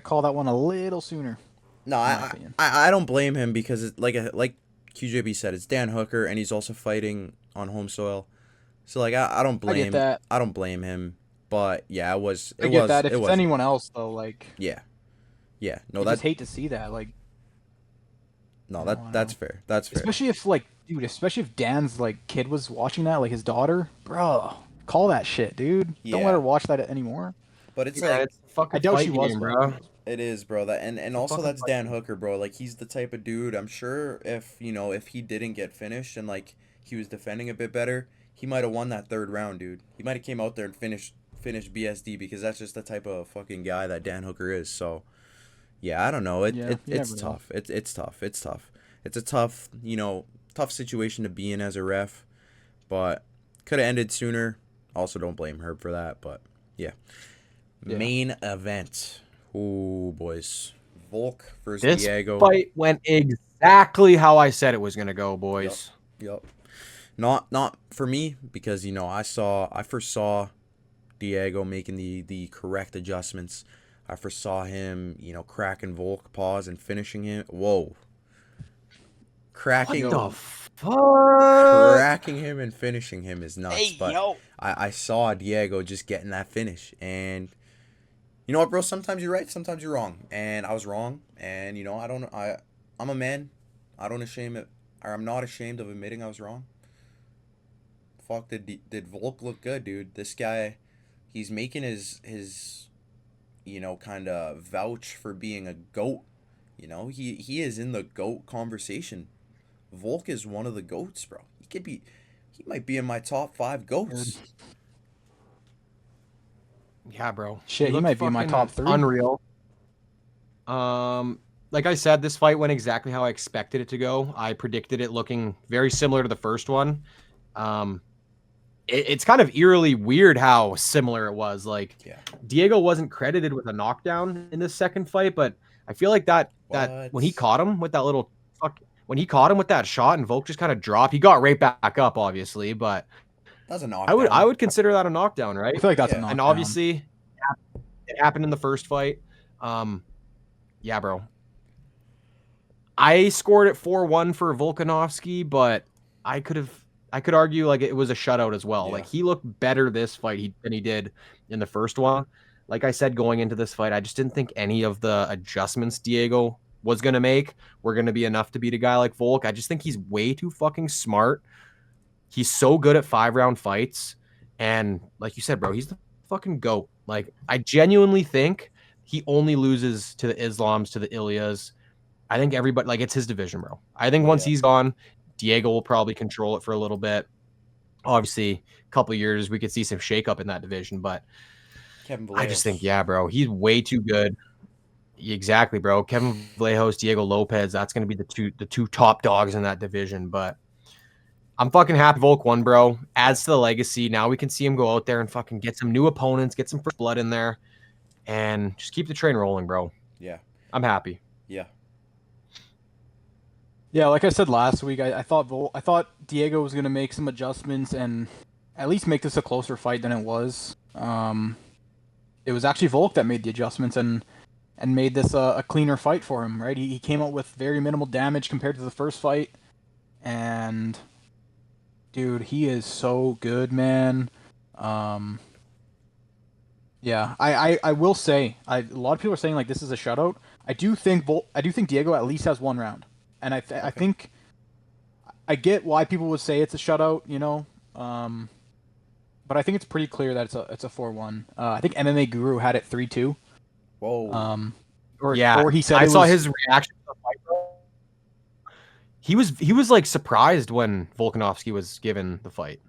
call that one a little sooner. No, I don't blame him because it's like QJB said, it's Dan Hooker and he's also fighting on home soil. So like I don't blame I get that. I don't blame him. But yeah, it was I get that. If it's anyone else though, like yeah. Yeah. No, I that's just hate to see that. Like no, that's fair. That's fair. especially if Dan's like kid was watching that, like his daughter, bro. Call that shit, dude. Don't Yeah. let her watch that anymore. But it's Yeah, like it's a fucking I doubt fight she was, game, bro. bro. it is, bro. That and also fucking that's fight Dan game. Hooker, bro. Like he's the type of dude. I'm sure if if he didn't get finished and like he was defending a bit better, he might have won that third round, dude. He might have came out there and finished BSD because that's just the type of fucking guy that Dan Hooker is. So yeah, I don't know. It's never know. tough. It's tough. It's tough. It's a tough tough situation to be in as a ref, but could have ended sooner. Also, don't blame Herb for that, but yeah. Main event. Ooh, boys. Volk versus This Diego. fight went exactly how I said it was gonna go, boys. Yep. Not for me because I first saw Diego making the correct adjustments. I first saw him, cracking Volk, pause, and finishing him. Whoa. Cracking What the fuck? cracking him and finishing him is nuts. But I saw Diego just getting that finish. And you know what, bro? Sometimes you're right, sometimes you're wrong. And I was wrong. And I'm a man. I'm not ashamed of admitting I was wrong. Fuck, did Volk look good, dude? This guy, he's making his kind of vouch for being a GOAT. He is in the GOAT conversation. Volk is one of the GOATs, bro. He might be in my top 5 GOATs. Yeah, bro. Shit, he looked might be in my fucking top 3. Unreal. Like I said, this fight went exactly how I expected it to go. I predicted it looking very similar to the first one. It's kind of eerily weird how similar it was. Like, Diego wasn't credited with a knockdown in this second fight, but I feel like that when he caught him with that little when he caught him with that shot and Volk just kind of dropped, he got right back up, obviously, but that's a knockdown. I would consider that a knockdown, right? I feel like that's a knockdown. And obviously, it happened in the first fight. Yeah, bro. I scored it 4-1 for Volkanovski, but I could argue like it was a shutout as well. Yeah. Like he looked better this fight than he did in the first one. Like I said, going into this fight, I just didn't think any of the adjustments Diego was going to make were going to be enough to beat a guy like Volk. I just think he's way too fucking smart. He's so good at 5-round fights. And like you said, bro, he's the fucking GOAT. Like I genuinely think he only loses to the Islams, to the Ilias. I think everybody, like, it's his division, bro. I think once he's gone, Diego will probably control it for a little bit. Obviously, a couple of years, we could see some shakeup in that division, but I just think, yeah, bro, he's way too good. Exactly, bro. Kevin Vallejos, Diego Lopez, that's going to be the two top dogs in that division, but I'm fucking happy Volk won, bro. Adds to the legacy. Now we can see him go out there and fucking get some new opponents, get some first blood in there, and just keep the train rolling, bro. Yeah. I'm happy. Yeah. Yeah, like I said last week, I thought Diego was gonna make some adjustments and at least make this a closer fight than it was. It was actually Volk that made the adjustments and made this a cleaner fight for him, right? He came out with very minimal damage compared to the first fight, and dude, he is so good, man. Yeah, I will say, a lot of people are saying like this is a shutout. I do think Diego at least has one round. And I think I get why people would say it's a shutout, but I think it's pretty clear that it's a 4-1. I think MMA Guru had it 3-2. Whoa. Or he said I saw his reaction to the fight, bro. He was like surprised when Volkanovski was given the fight.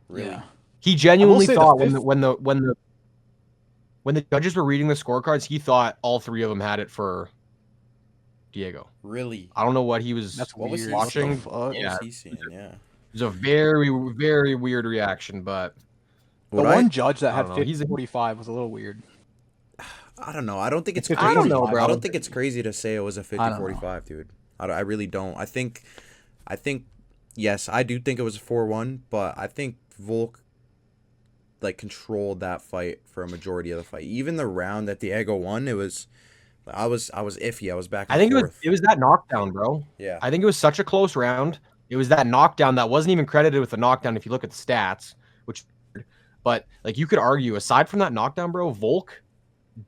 Really? Yeah. He genuinely thought when the judges were reading the scorecards, he thought all 3 of them had it for Diego. Really? I don't know what he was That's What was weird. he watching. What the fuck? What Yeah, was he seeing? Yeah. it was a very, very weird reaction, but The What one judge that I had don't know. He's 50-45 was a little weird. I don't know. I don't think it's 50-45. I don't know, crazy. bro. I don't think it's crazy to say it was a I don't know. 50-45, dude. I really don't. I think, yes, I do think it was a 4-1, but I think Volk like controlled that fight for a majority of the fight. Even the round that Diego won, it was I was iffy. I was back and I think forth. it was that knockdown, bro. Yeah. I think it was such a close round. It was that knockdown that wasn't even credited with the knockdown if you look at the stats, which, but like you could argue aside from that knockdown, bro, Volk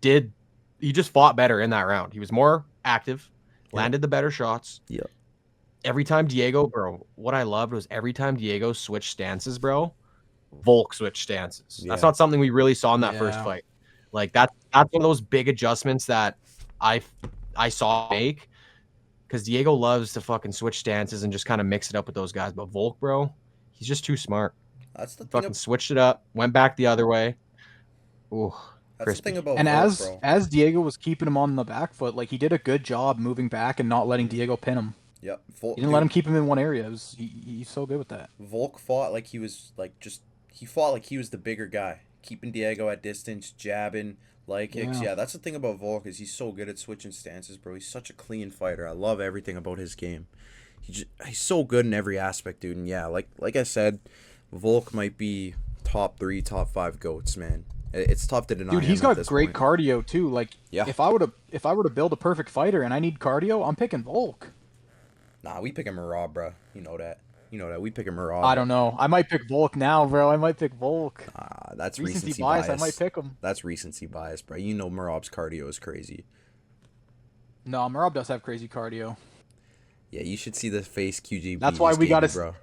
he just fought better in that round. He was more active, landed the better shots. Yeah. Every time Diego, bro, what I loved was every time Diego switched stances, bro, Volk switched stances. That's Yeah. not something we really saw in that first Yeah. fight. Like that's one of those big adjustments that I saw make. Because Diego loves to fucking switch stances and just kind of mix it up with those guys. But Volk, bro, he's just too smart. That's the thing. Fucking switched it up, went back the other way. Ooh, That's crispy. the thing about And Volk, bro. as Diego was keeping him on the back foot, like he did a good job moving back and not letting Diego pin him. Yep. Volk, He didn't let him keep him in one area. He's so good with that. Volk fought like he was he fought like he was the bigger guy, keeping Diego at distance, jabbing, leg kicks. Yeah. Yeah, that's the thing about Volk is he's so good at switching stances, bro. He's such a clean fighter. I love everything about his game. He's so good in every aspect, dude. And yeah, like I said, Volk might be top 3, top 5 goats, man. It's tough to deny. Dude, he's him at got this great point. cardio too. Like Yeah. if I were to build a perfect fighter and I need cardio, I'm picking Volk. Nah, we picking Marab, bro. You know that. We picking Marab. I don't know. I might pick Volk now, bro. I might pick Volk. That's Recency bias. bias. I might pick him. That's recency bias, bro. You know Marab's cardio is crazy. No, Marab does have crazy cardio. Yeah, you should see the face QGB. That's why just we gave gotta you, bro.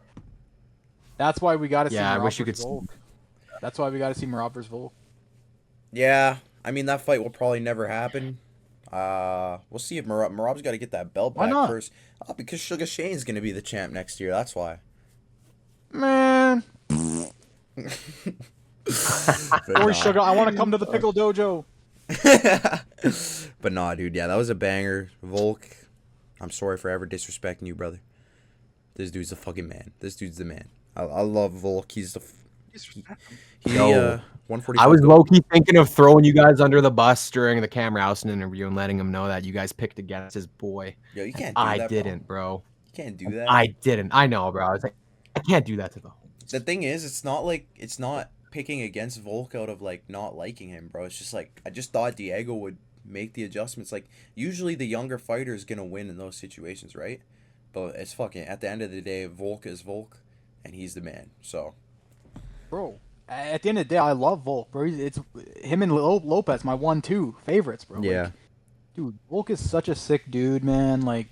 That's why we got to see. Yeah, I Marab wish you versus could- Volk. That's why we got to see Marab versus Volk. Yeah, I mean that fight will probably never happen. We'll see if Marab's got to get that belt Why back not? first. Oh, because Sugar Shane's gonna be the champ next year. That's why. Man, But Sorry, Sugar. I want to come to the Pickle Dojo. But nah, dude. Yeah, that was a banger. Volk, I'm sorry for ever disrespecting you, brother. This dude's the fucking man. This dude's the man. I love Volk. He's the. He Yo, 145. I was goat. low key thinking of throwing you guys under the bus during the Cam Rowston interview and letting him know that you guys picked against his boy. Yo, you can't do I that. didn't, bro. You can't do that. I didn't. I know, bro. I was like, I can't do that to the. The thing is, it's not picking against Volk out of like not liking him, bro. It's just like I just thought Diego would make the adjustments. Like usually the younger fighter is gonna win in those situations, right? But it's fucking at the end of the day, Volk is Volk, and he's the man. So Bro, at the end of the day, I love Volk, bro. It's him and Lopez, my 1-2 favorites, bro. Like, dude, Volk is such a sick dude, man. Like,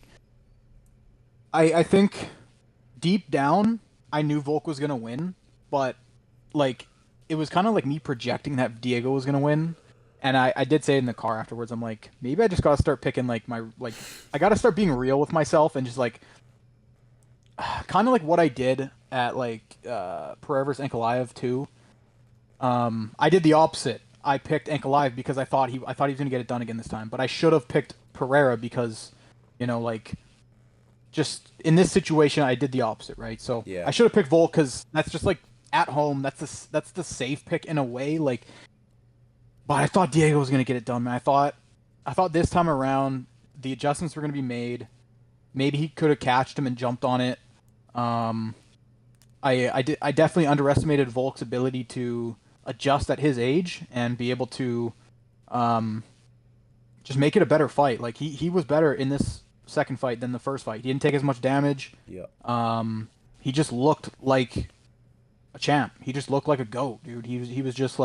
I think deep down, I knew Volk was gonna win, but like, it was kind of like me projecting that Diego was gonna win. And I did say it in the car afterwards. I'm like, maybe I just gotta start picking I gotta start being real with myself and just like, kind of like what I did at Pereira vs Ankalaev too. I did the opposite. I picked Ankalaev because I thought he was gonna get it done again this time. But I should have picked Pereira because, just in this situation, I did the opposite, right? So Yeah. I should have picked Volk because that's just like at home. That's the safe pick in a way. But I thought Diego was gonna get it done, man. I thought this time around the adjustments were gonna be made. Maybe he could have catched him and jumped on it. I definitely underestimated Volk's ability to adjust at his age and be able to just make it a better fight. Like he was better in this second fight than the first fight. He didn't take as much damage. yeah. He just looked like a champ. He just looked like a goat, dude. He was just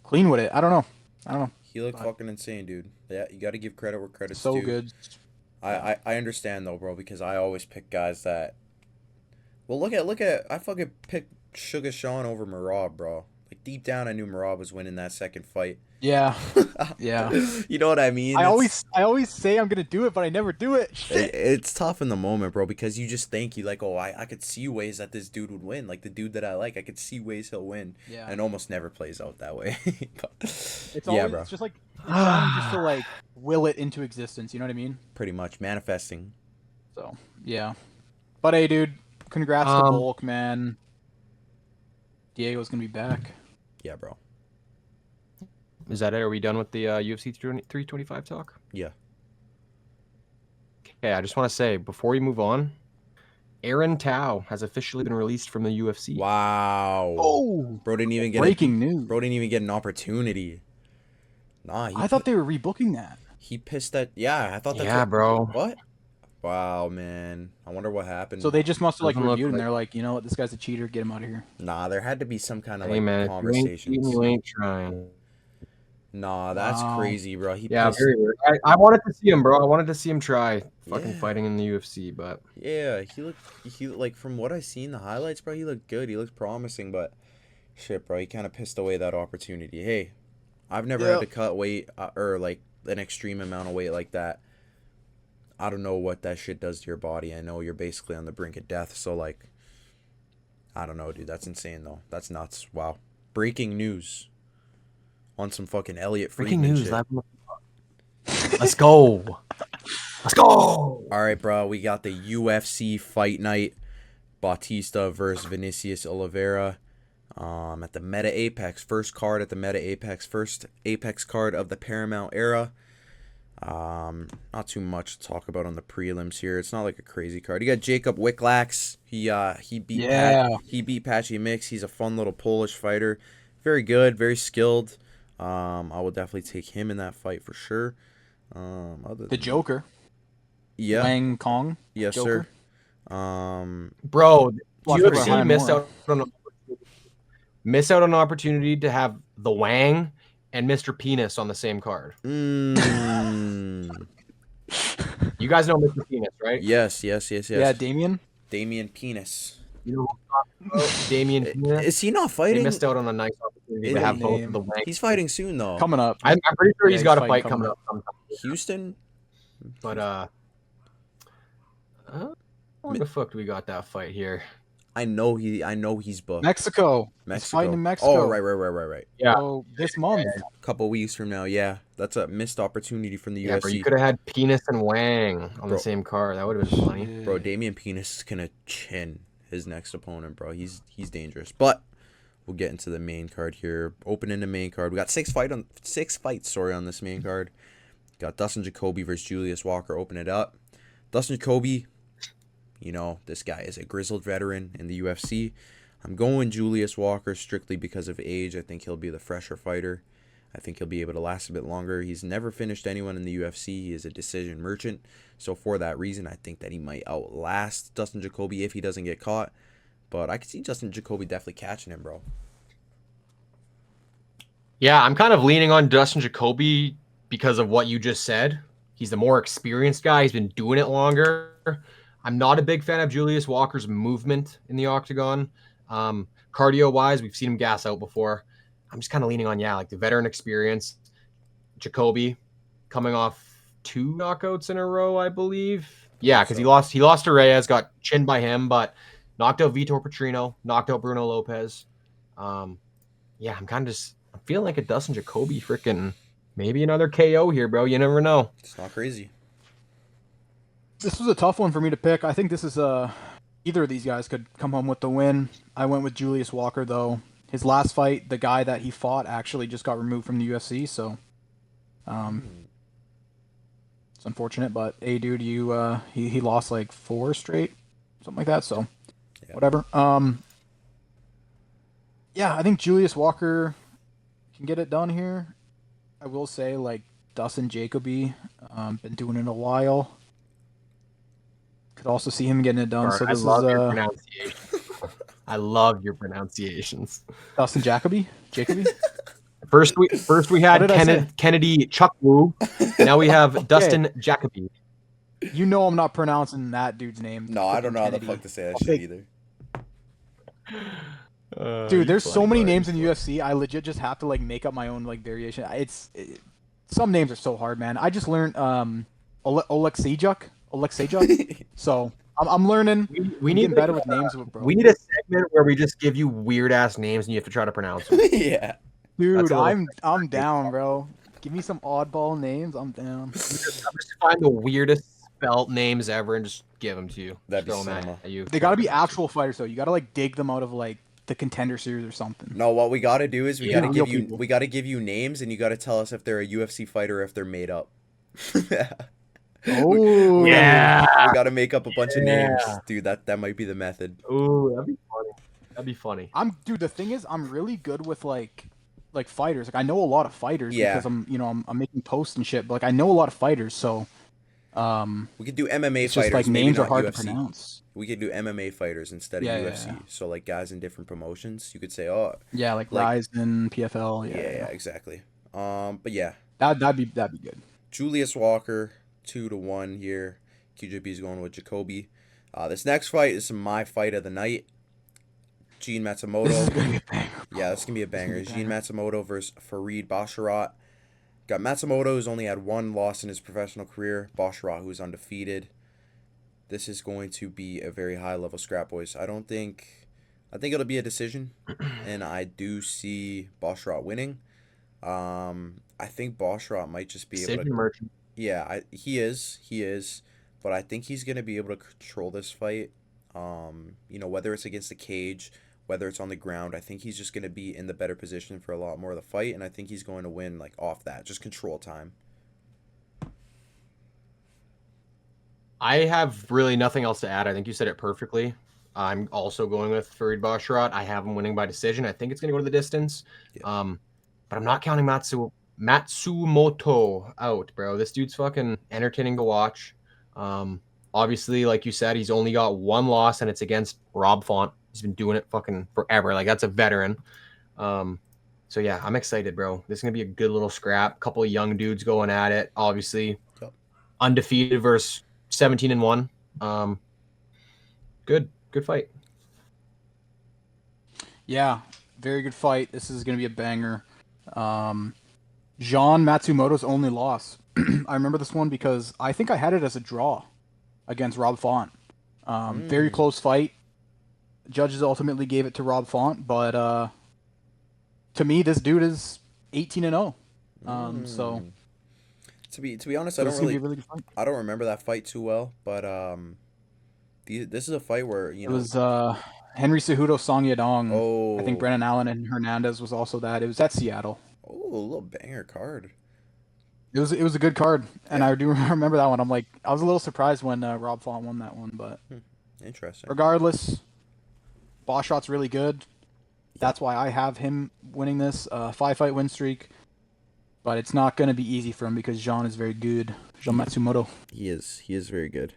clean with it. I don't know. He looked fucking insane, dude. Yeah, you got to give credit where credit's So due. good. I understand though, bro, because I always pick guys that. Well, look at I fucking picked Sugar Sean over Marab, bro. Like deep down, I knew Marab was winning that second fight. Yeah. Yeah. You know what I mean? I It's- always say I'm gonna do it, but I never do it. Shit. it's tough in the moment, bro, because you just think you like, oh, I could see ways that this dude would win. Like the dude that I like, I could see ways he'll win. Yeah. And it almost never plays out that way. But, It's yeah, always, bro. it's just like it's trying just to like will it into existence. You know what I mean? Pretty much manifesting. So yeah. But hey, dude, congrats to Bulk, man. Diego's gonna be back. Yeah, bro. Is that it? Are we done with the UFC 325 talk? Yeah. Okay, I just want to say before we move on, Aaron Tao has officially been released from the UFC. Wow. Oh, Bro didn't even get breaking news. Bro didn't even get an opportunity. Nah, I thought they were rebooking that. he pissed that. Yeah, I thought that's Yeah, what, bro. What? Wow, man. I wonder what happened. So they just must have like Doesn't look reviewed and like- they're like, you know what, this guy's a cheater, get him out of here. Nah, there had to be some kind of Hey like man, if conversations. you ain't trying. Nah, that's Wow. crazy, bro. He Yeah, pissed. very weird. I wanted to see him, bro. I wanted to see him try fucking Yeah. fighting in the UFC, but Yeah, he like from what I seen the highlights, bro, he looked good. He looked promising, but shit, bro, he kind of pissed away that opportunity. Hey, I've never had to cut weight or like an extreme amount of weight like that. I don't know what that shit does to your body. I know you're basically on the brink of death, so like I don't know, dude. That's insane though. That's nuts. Wow. Breaking news. On some fucking Elliot breaking Friedman news. shit. Let's go. Let's go. All right, bro. We got the UFC Fight Night. Bautista versus Vinicius Oliveira. At the Meta Apex. First card at the Meta Apex. First Apex card of the Paramount era. Not too much to talk about on the prelims here. It's not like a crazy card. You got Jacob Wicklax. He beat Patchy Mix. He's a fun little Polish fighter. Very good, very skilled. I will definitely take him in that fight for sure. The Joker. Yeah. Wang Kong. Yes, Joker. sir. Bro, Watch for UFC Ryan missed Moore. out on an opportunity to have the Wang and Mr. Penis on the same card. Mm. You guys know Mr. Penis, right? Yes. Yeah, Damien. Damien Penis. You know who I'm talking about? Damien Penis. Is he not They fighting? missed out on a nice opportunity to have both of the Wang. He's fighting soon though. Coming up. I'm pretty sure Yeah, he's got a he's fight fighting coming coming up sometime. Houston. But where the fuck do we got that fight here? I know he's booked. Mexico. He's fighting in Mexico. Oh, right. Yeah. So this month. Couple weeks from now, yeah. That's a missed opportunity from the Yeah, UFC. bro, you could have had Penis and Wang on Bro. the same card. That would have been funny. Bro, Damien Penis is gonna chin his next opponent, bro. He's dangerous. But we'll get into the main card here. Opening the main card. We got six fights on this main card. Got Dustin Jacoby versus Julius Walker. Open it up. Dustin Jacoby, you know, this guy is a grizzled veteran in the UFC. I'm going Julius Walker strictly because of age. I think he'll be the fresher fighter. I think he'll be able to last a bit longer. He's never finished anyone in the UFC. He is a decision merchant. So for that reason, I think that he might outlast Dustin Jacoby if he doesn't get caught. But I could see Dustin Jacoby definitely catching him, bro. Yeah, I'm kind of leaning on Dustin Jacoby because of what you just said. He's the more experienced guy. He's been doing it longer. I'm not a big fan of Julius Walker's movement in the octagon. Cardio-wise, we've seen him gas out before. I'm just kind of leaning on, like the veteran experience. Jacoby coming off 2 knockouts in a row, I believe. Yeah, because he lost to Reyes, got chinned by him, but knocked out Vitor Petrino, knocked out Bruno Lopez. I'm feeling like a Dustin Jacoby freaking maybe another KO here, bro. You never know. It's not crazy. This was a tough one for me to pick. I think this is either of these guys could come home with the win. I went with Julius Walker though. His last fight, the guy that he fought actually just got removed from the UFC, so it's unfortunate. But hey, dude, he lost like 4 straight, something like that. So whatever. Yeah, I think Julius Walker can get it done here. I will say, like Dustin Jacoby, been doing it a while. Could also see him getting it done. Bart, So this your is pronunciation. I love your pronunciations. Dustin Jacoby. First we had What did I say? Kennedy Chuck Wu. Now we have Dustin Jacoby. You know I'm not pronouncing that dude's name. No, I don't know how the Kennedy. fuck to say that I'll shit take- either. Dude, there's so many names in the UFC. I legit just have to like make up my own like variation. Some names are so hard, man. I just learned Oleksiejczuk. So I'm learning. We I'm need getting better with names, bro. We need a segment where we just give you weird ass names and you have to try to pronounce them. Yeah. Dude, That's I'm down, bro. Give me some oddball names. I'm down. Just find the weirdest spelt names ever and just give them to you. That'd be Throw 'em cinema. at you. They gotta be actual fighters though. You gotta like dig them out of like the Contender Series or something. No, what we gotta do is we Yeah. gotta give you names, and you gotta tell us if they're a UFC fighter or if they're made up. Oh we yeah. gotta make up a bunch of names, dude. That might be the method. Ooh, that'd be funny. That'd be funny. Dude, the thing is, I'm really good with like fighters. Like I know a lot of fighters because I'm making posts and shit. But like I know a lot of fighters, so We could do MMA it's fighters. just like maybe names are not hard UFC. to pronounce. We could do MMA fighters instead of UFC. Yeah. So like guys in different promotions. You could say, oh, Yeah, like Like- Ryzen, PFL. yeah, exactly. But yeah, That'd be good. Julius Walker 2-1 here. QJP's going with Jacoby. This next fight is my fight of the night. Gene This is Matsumoto. gonna be a banger. Yeah, this can be a banger. This is gonna Gene be a Matsumoto versus Farid Basharat. Got Matsumoto, who's only had one loss in his professional career. Basharat, who's undefeated. This is going to be a very high level scrap, boys. I think it'll be a decision, and I do see Basharat winning. I think Basharat might just be able Decision to. merchant. Yeah, he is, but I think he's gonna be able to control this fight. Whether it's against the cage, whether it's on the ground, I think he's just gonna be in the better position for a lot more of the fight, and I think he's going to win like off that, just control time. I have really nothing else to add. I think you said it perfectly. I'm also going with Farid Basharat. I have him winning by decision. I think it's going to go to the distance. Yeah. But I'm not counting Matsumoto out, bro. This dude's fucking entertaining to watch. Obviously, like you said, he's only got one loss, and it's against Rob Font. He's been doing it fucking forever. Like, that's a veteran. So, yeah, I'm excited, bro. This is going to be a good little scrap. Couple of young dudes going at it. Obviously, undefeated versus 17-1. Good fight. Yeah, very good fight. This is gonna be a banger. Jean Matsumoto's only loss. I remember this one because I think I had it as a draw against Rob Font. Very close fight. Judges ultimately gave it to Rob Font, but to me, this dude is 18-0. So to be honest, this is gonna be a really good fight. I don't remember that fight too well, but this is a fight where It was Henry Cejudo, Song Yadong. Oh, I think Brennan Allen and Hernandez was also that. It was at Seattle. Oh, a little banger card. It was a good card, and I do remember that one. I was a little surprised when Rob Font won that one, but Interesting. regardless, Basharat's really good. That's why I have him winning this 5-fight win streak. But it's not going to be easy for him because Jean is very good. Jean Matsumoto. He is very good.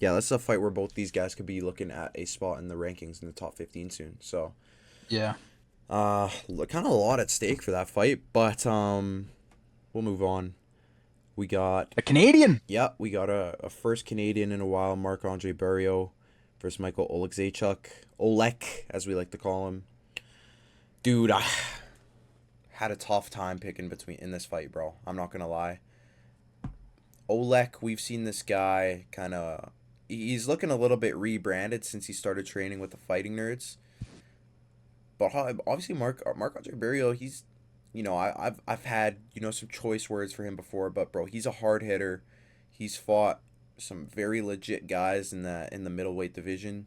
Yeah, this is a fight where both these guys could be looking at a spot in the rankings in the top 15 soon. So, Yeah. kind of a lot at stake for that fight, but we'll move on. We got A Canadian. we got a first Canadian in a while, Marc-Andre Barriault versus Michael Oleksiejczuk. Olek, as we like to call him. Dude, I had a tough time picking in this fight, bro. I'm not gonna lie. Olek, we've seen this guy he's looking a little bit rebranded since he started training with the Fighting Nerds. But obviously Marc-Andre Barriault, he's, I've had, some choice words for him before, but bro, he's a hard hitter. He's fought some very legit guys in the middleweight division.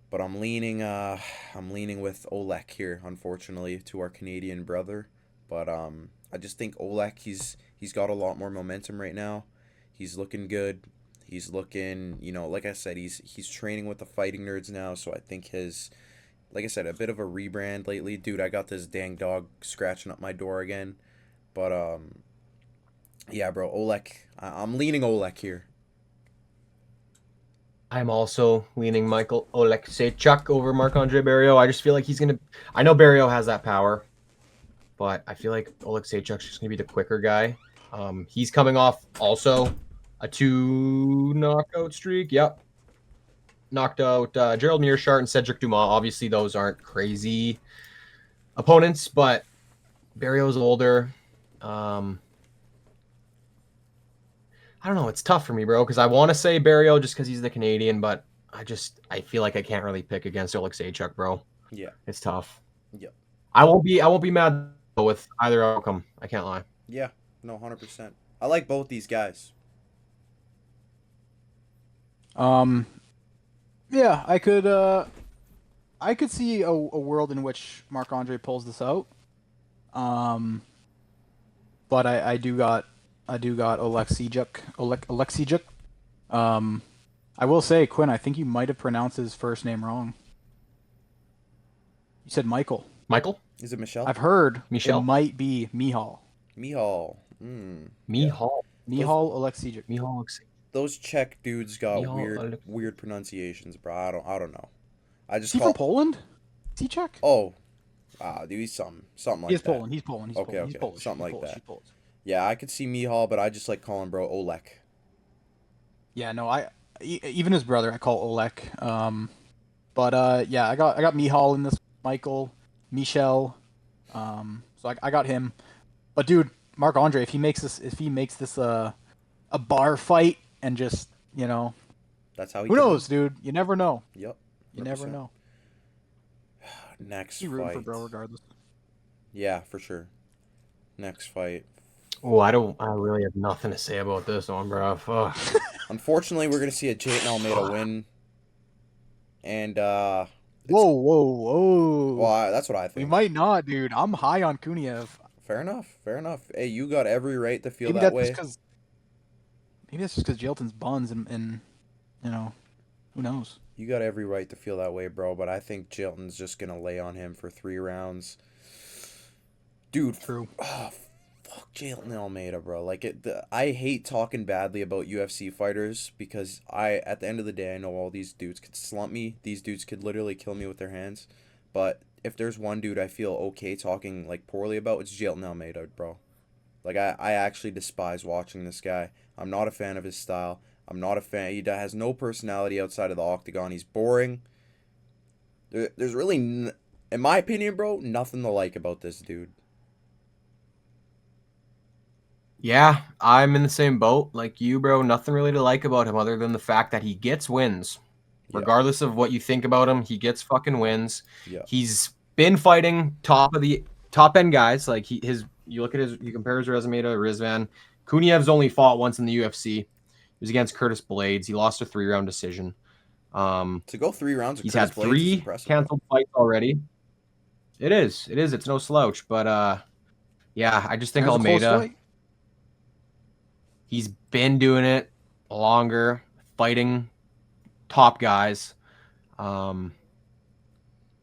But I'm leaning with Olek here, unfortunately, to our Canadian brother. But I just think Olek, he's got a lot more momentum right now. He's looking good. He's looking, like I said, he's training with the Fighting Nerds now, so I think like I said, a bit of a rebrand lately. Dude, I got this dang dog scratching up my door again. But yeah, bro, Olek, I'm leaning Olek here. I'm also leaning Michael Oleksiejczuk over Marc-Andre Barriault. I just feel like I know Barriault has that power, but I feel like Oleksiejczuk's just going to be the quicker guy. He's coming off also a 2 knockout streak. Yep. knocked out Gerald Mearshart and Cedric Dumas. Obviously, those aren't crazy opponents, but Barrio's older. I don't know. It's tough for me, bro, because I want to say Barrio just because he's the Canadian, but I feel like I can't really pick against Oleksiejczuk, bro. Yeah. It's tough. Yep. I won't be mad with either outcome. I can't lie. Yeah. No, 100%. I like both these guys. Yeah, I could see a world in which Marc-Andre pulls this out. But I do got Oleksiejczuk. I will say, Quinn, I think you might have pronounced his first name wrong. You said Michael. Michael? Is it Michelle? I've heard Michelle? it might be Mihal. Mihal. Mihal. Mihal Oleksiejczuk. Mihal Oleksiejczuk. Those Czech dudes got Mihal weird pronunciations, bro. I don't know. I just Is he from Poland? Is he Czech? Oh, dude, he's something like He's that. Poland. He's Poland. He's Okay, Poland. He's okay. Polish. Something He's like Polish. that. He's Polish. Yeah, I could see Mihal, but I just like calling bro Olek. Yeah, no, even his brother I call Olek. Yeah, I got Mihal in this. Michael, Michel. So I got him. But dude, Marc-Andre, if he makes this a bar fight and just That's how he. Who knows, dude? You never know. Yep. 100%. You never know. Next You root for fight. bro regardless. Yeah, for sure. Next fight. Oh, I really have nothing to say about this one, bro. Fuck. Unfortunately, we're gonna see a Jayton Almeida win. And Whoa. well, that's what I We think. might not, dude. I'm high on Kuniev. Fair enough. Hey, you got every right to feel Maybe that that's way. maybe that's just because Jilton's buns and who knows. You got every right to feel that way, bro. But I think Jilton's just gonna lay on him for 3 rounds. Dude, True. Oh, fuck Jayton Almeida, bro. I hate talking badly about UFC fighters because at the end of the day, I know all these dudes could slump me. These dudes could literally kill me with their hands. But if there's one dude I feel okay talking poorly about, it's Jayton Almeida, bro. I actually despise watching this guy. I'm not a fan of his style. I'm not a fan. He has no personality outside of the octagon. He's boring. There's really, in my opinion, bro, nothing to like about this dude. Yeah, I'm in the same boat like you, bro. Nothing really to like about him other than the fact that he gets wins. Yeah. Regardless of what you think about him, he gets fucking wins. Yeah. He's been fighting top end guys. You compare his resume to Rizvan. Kuniev's only fought once in the UFC. He was against Curtis Blades. He lost a 3-round decision. To go 3 rounds, He's Curtis had Blades 3 is impressive, canceled fights already. It is. It's no slouch. But yeah, I just think That was a close Almeida. fight. He's been doing it longer, fighting top guys. But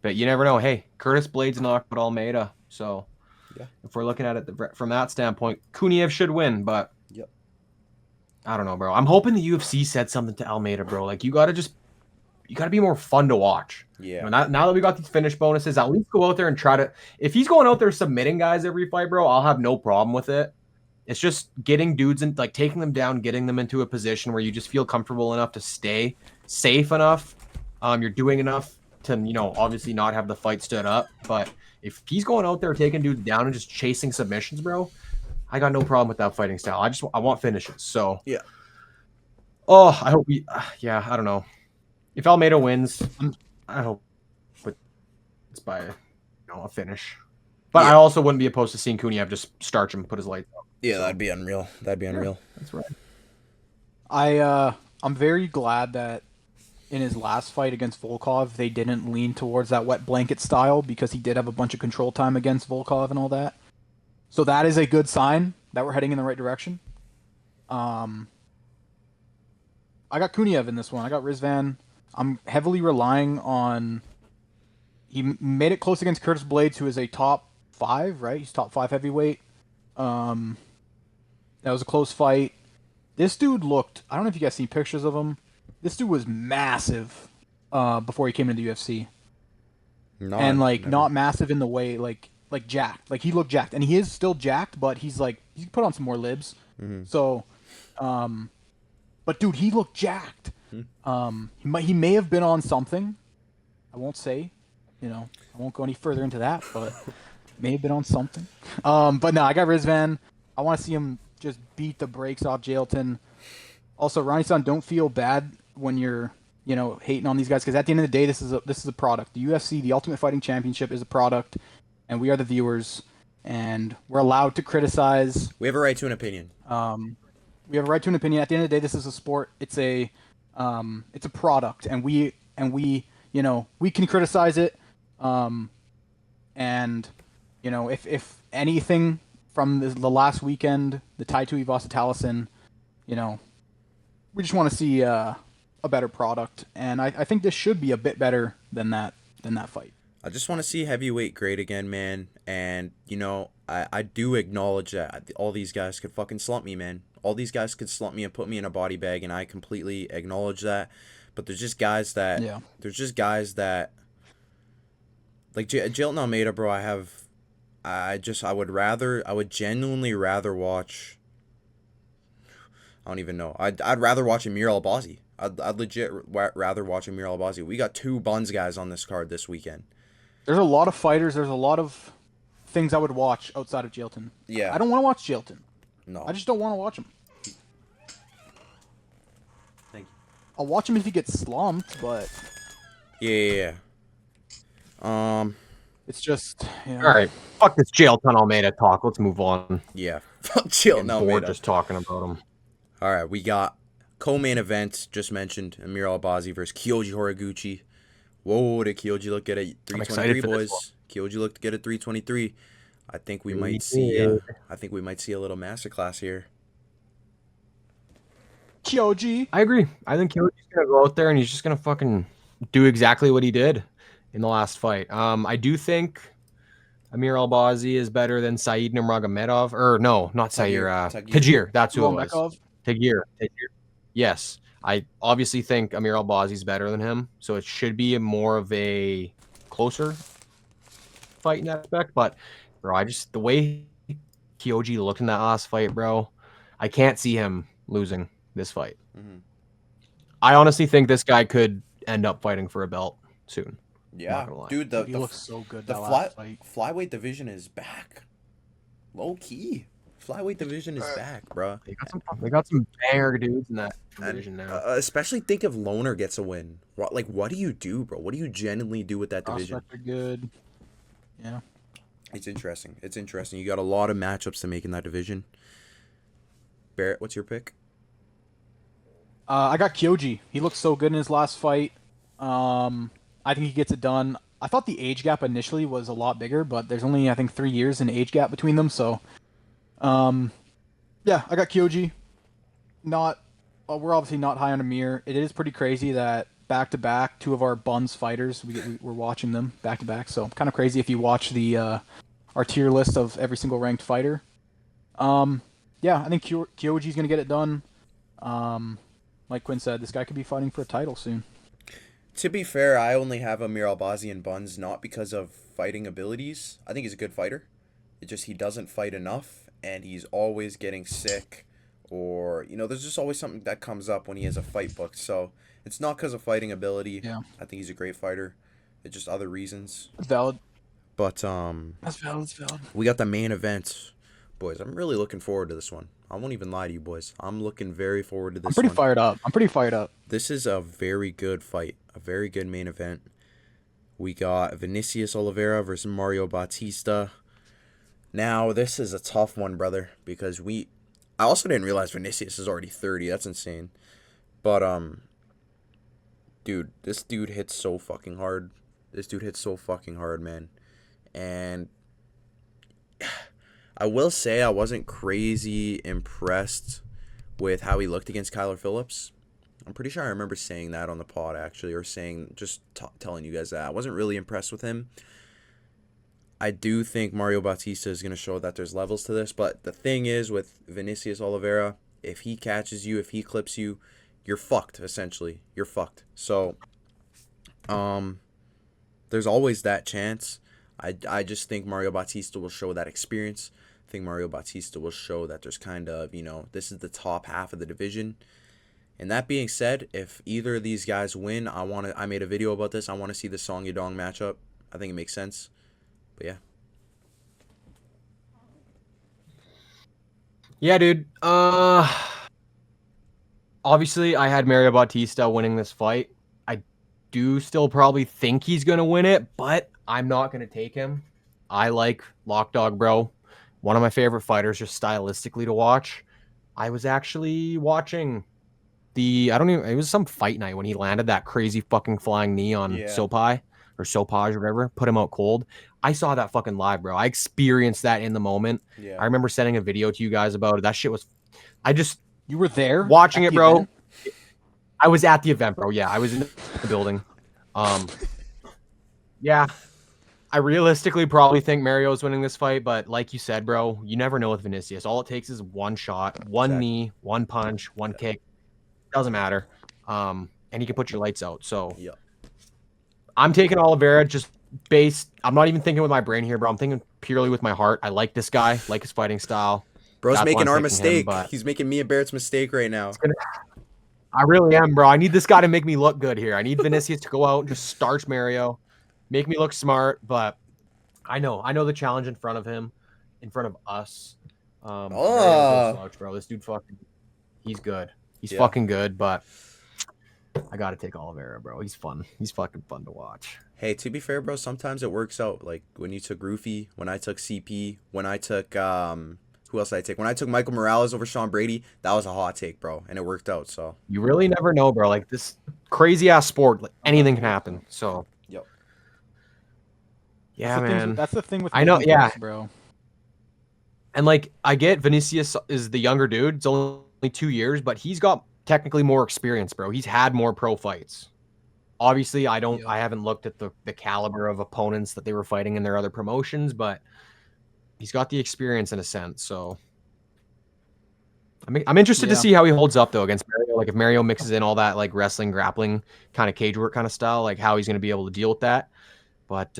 you never know. Hey, Curtis Blades knocked out Almeida. So Yeah. if we're looking at it from that standpoint, Kuniev should win. But Yep. I don't know, bro. I'm hoping the UFC said something to Almeida, bro. You gotta be more fun to watch. Yeah. Now that we got these finish bonuses, at least go out there and try to. If he's going out there submitting guys every fight, bro, I'll have no problem with it. It's just getting dudes and taking them down, getting them into a position where you just feel comfortable enough to stay safe enough. You're doing enough to, obviously not have the fight stood up. But if he's going out there taking dudes down and just chasing submissions, bro, I got no problem with that fighting style. I want finishes. So Yeah. Oh, I hope I don't know. If Almeida wins, I hope it's by a finish. But Yeah. I also wouldn't be opposed to seeing Kuniev just starch him, put his lights out. Yeah, that'd be unreal. That's right. I'm very glad that in his last fight against Volkov, they didn't lean towards that wet blanket style because he did have a bunch of control time against Volkov and all that. So that is a good sign that we're heading in the right direction. I got Kuniev in this one. I got Rizvan. I'm heavily relying on... He made it close against Curtis Blades, who is a top 5, right? He's top 5 heavyweight. That was a close fight. This dude looked... I don't know if you guys seen pictures of him. This dude was massive before he came into the UFC. Not massive in the way, jacked. He looked jacked. And he is still jacked, but he's put on some more libs. Mm-hmm. So, but dude, he looked jacked. He may have been on something. I won't say, I won't go any further into that, but may have been on something. But no, I got Rizvan. I want to see him just beat the brakes off Jailton. Also, Ronnie-san, don't feel bad when you're, hating on these guys, because at the end of the day, this is a product. The UFC, the Ultimate Fighting Championship, is a product, and we are the viewers, and we're allowed to criticize. We have a right to an opinion. We have a right to an opinion. At the end of the day, this is a sport. It's a product, and we we can criticize it. If anything from the last weekend, the Tai Tuivasa Taliesin, we just want to see a better product, and I think this should be a bit better than that fight. I just want to see heavyweight great again, man. And, I do acknowledge that all these guys could fucking slump me, man. All these guys could slump me and put me in a body bag, and I completely acknowledge that. But there's just guys that... Yeah. There's just guys that... Like, Jailton Almeida, bro, I would genuinely rather watch... I don't even know. I'd rather watch Amir Albazi. I'd legit rather watch Amir Albazi. We got 2 Buns guys on this card this weekend. There's a lot of fighters. There's a lot of things I would watch outside of Jailton. Yeah. I don't want to watch Jailton. No. I just don't want to watch him. Thank you. I'll watch him if he gets slumped, but... Yeah. It's just... All right. Fuck this Jailton Almeida talk. Let's move on. Yeah. Fuck Jailton We're Almeida. just talking about him. All right, we got co-main event, just mentioned, Amir Albazi versus Kyoji Horiguchi. Whoa, did Kyoji look good at 323, boys? Kyoji looked good at 323. I think we might see a little masterclass here. Kyoji. I agree. I think Kyoji's gonna go out there and he's just gonna fucking do exactly what he did in the last fight. I do think Amir Albazi is better than Said Nurmagomedov. Or no, not Sair. Tagir. That's who it was. Tagir. Yes. I obviously think Amir Albazi's better than him, so it should be more of a closer fight in that aspect. But, bro, the way Kyoji looked in that last fight, bro, I can't see him losing this fight. Mm-hmm. I honestly think this guy could end up fighting for a belt soon. Yeah, dude, he looks so good. The flyweight division is back. Low key. Flyweight division is back, bro. They got some banger dudes in that division now. Especially think if Loner gets a win. What do you do, bro? What do you genuinely do with that division? Prospects are good. Yeah. It's interesting. You got a lot of matchups to make in that division. Barrett, what's your pick? I got Kyoji. He looked so good in his last fight. I think he gets it done. I thought the age gap initially was a lot bigger, but there's only, I think, 3 years in age gap between them, so... yeah, I got Kyoji. We're obviously not high on Amir. It is pretty crazy that back-to-back, 2 of our Buns fighters, we're watching them back-to-back, so kind of crazy if you watch our tier list of every single ranked fighter. Yeah, I think Kyoji's going to get it done. Like Quinn said, this guy could be fighting for a title soon. To be fair, I only have Amir Albazi in Buns, not because of fighting abilities. I think he's a good fighter. It's just he doesn't fight enough, and he's always getting sick, or, there's just always something that comes up when he has a fight booked. So it's not because of fighting ability. Yeah. I think he's a great fighter. It's just other reasons. That's valid. But That's valid. we got the main event. Boys, I'm really looking forward to this one. I won't even lie to you, boys. I'm looking very forward to this one. I'm pretty fired up. This is a very good fight. A very good main event. We got Vinicius Oliveira versus Mario Bautista. Now, this is a tough one, brother, because I also didn't realize Vinicius is already 30. That's insane. But, dude, this dude hits so fucking hard. Man. And I will say I wasn't crazy impressed with how he looked against Kyler Phillips. I'm pretty sure I remember saying that on the pod, actually, or telling you guys that. I wasn't really impressed with him. I do think Mario Bautista is going to show that there's levels to this, but the thing is with Vinicius Oliveira, if he catches you, if he clips you, you're fucked, essentially. You're fucked. So, there's always that chance. I just think Mario Bautista will show that experience. I think Mario Bautista will show that there's kind of, this is the top half of the division. And that being said, if either of these guys win, I made a video about this. I want to see the Song Yadong matchup. I think it makes sense. But yeah. Yeah, dude. Obviously I had Mario Bautista winning this fight. I do still probably think he's gonna win it, but I'm not gonna take him. I like Lockdog Bro. One of my favorite fighters just stylistically to watch. I was actually watching it was some fight night when he landed that crazy fucking flying knee on Sopai or Sopaj or whatever, put him out cold. I saw that fucking live, bro. I experienced that in the moment. Yeah. I remember sending a video to you guys about it. That shit was, You were there watching at it, the bro. event? I was at the event, bro. Yeah, I was in the building. Yeah. I realistically probably think Mario's winning this fight, but like you said, bro, you never know with Vinicius. All it takes is one shot, one knee, one punch, one kick. Doesn't matter. And he can put your lights out. So I'm taking Oliveira just based. I'm not even thinking with my brain here, bro. I'm thinking purely with my heart. I like this guy, like his fighting style. Bro's That's why making I'm our picking mistake. him, He's making me and Barrett's mistake right now. I really am, bro. I need this guy to make me look good here. I need Vinicius to go out and just starch Mario, make me look smart. But I know the challenge in front of him, in front of us. Mario's no slouch, bro. This dude fucking, he's good. He's fucking good, but I gotta take Oliveira, bro. He's fun. He's fucking fun to watch. Hey, to be fair, bro, sometimes it works out. Like when you took Roofy, when I took CP, when I took who else did I take? When I took Michael Morales over Sean Brady, that was a hot take, bro, and it worked out. So you really never know, bro. Like this crazy ass sport, like anything can happen. So yeah, man. That's the thing with I know, yeah, bro. And like I get Vinicius is the younger dude. It's only 2 years, but he's got technically more experience, bro. He's had more pro fights. Obviously, I haven't looked at the caliber of opponents that they were fighting in their other promotions, but he's got the experience in a sense. So I'm interested to see how he holds up though against Mario. Like if Mario mixes in all that like wrestling, grappling, kind of cage work kind of style, like how he's going to be able to deal with that. But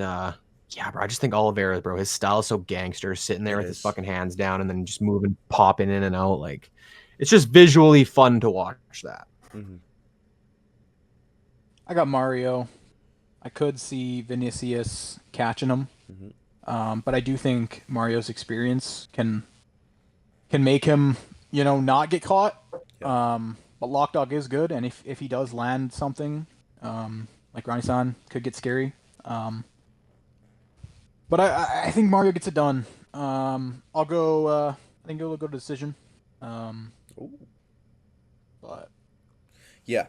yeah, bro, I just think Oliveira, bro, his style is so gangster, sitting there with his fucking hands down and then just moving, popping in and out. Like it's just visually fun to watch that. Mm-hmm. I got Mario. I could see Vinicius catching him. Mm-hmm. But I do think Mario's experience can make him, not get caught. But Lockdog is good, and if he does land something, like Ronnie-san, could get scary. But I think Mario gets it done. I'll go. I think it'll go to decision. But yeah,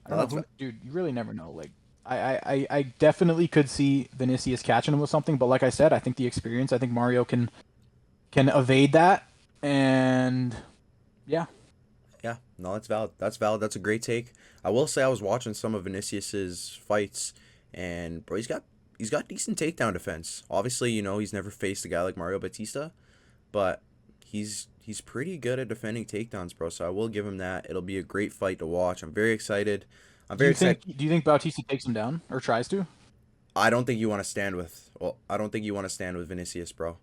I don't know, dude. You really never know. Like I definitely could see Vinicius catching him with something, but like I said, I think the experience. I think Mario can evade that, and yeah. Yeah, no, that's valid. That's valid. That's a great take. I will say I was watching some of Vinicius's fights, and bro, he's got decent takedown defense. Obviously, he's never faced a guy like Mario Bautista, but he's pretty good at defending takedowns, bro. So I will give him that. It'll be a great fight to watch. I'm very excited. Do you think Bautista takes him down or tries to? I don't think you want to stand with. Well, I don't think you want to stand with Vinicius, bro.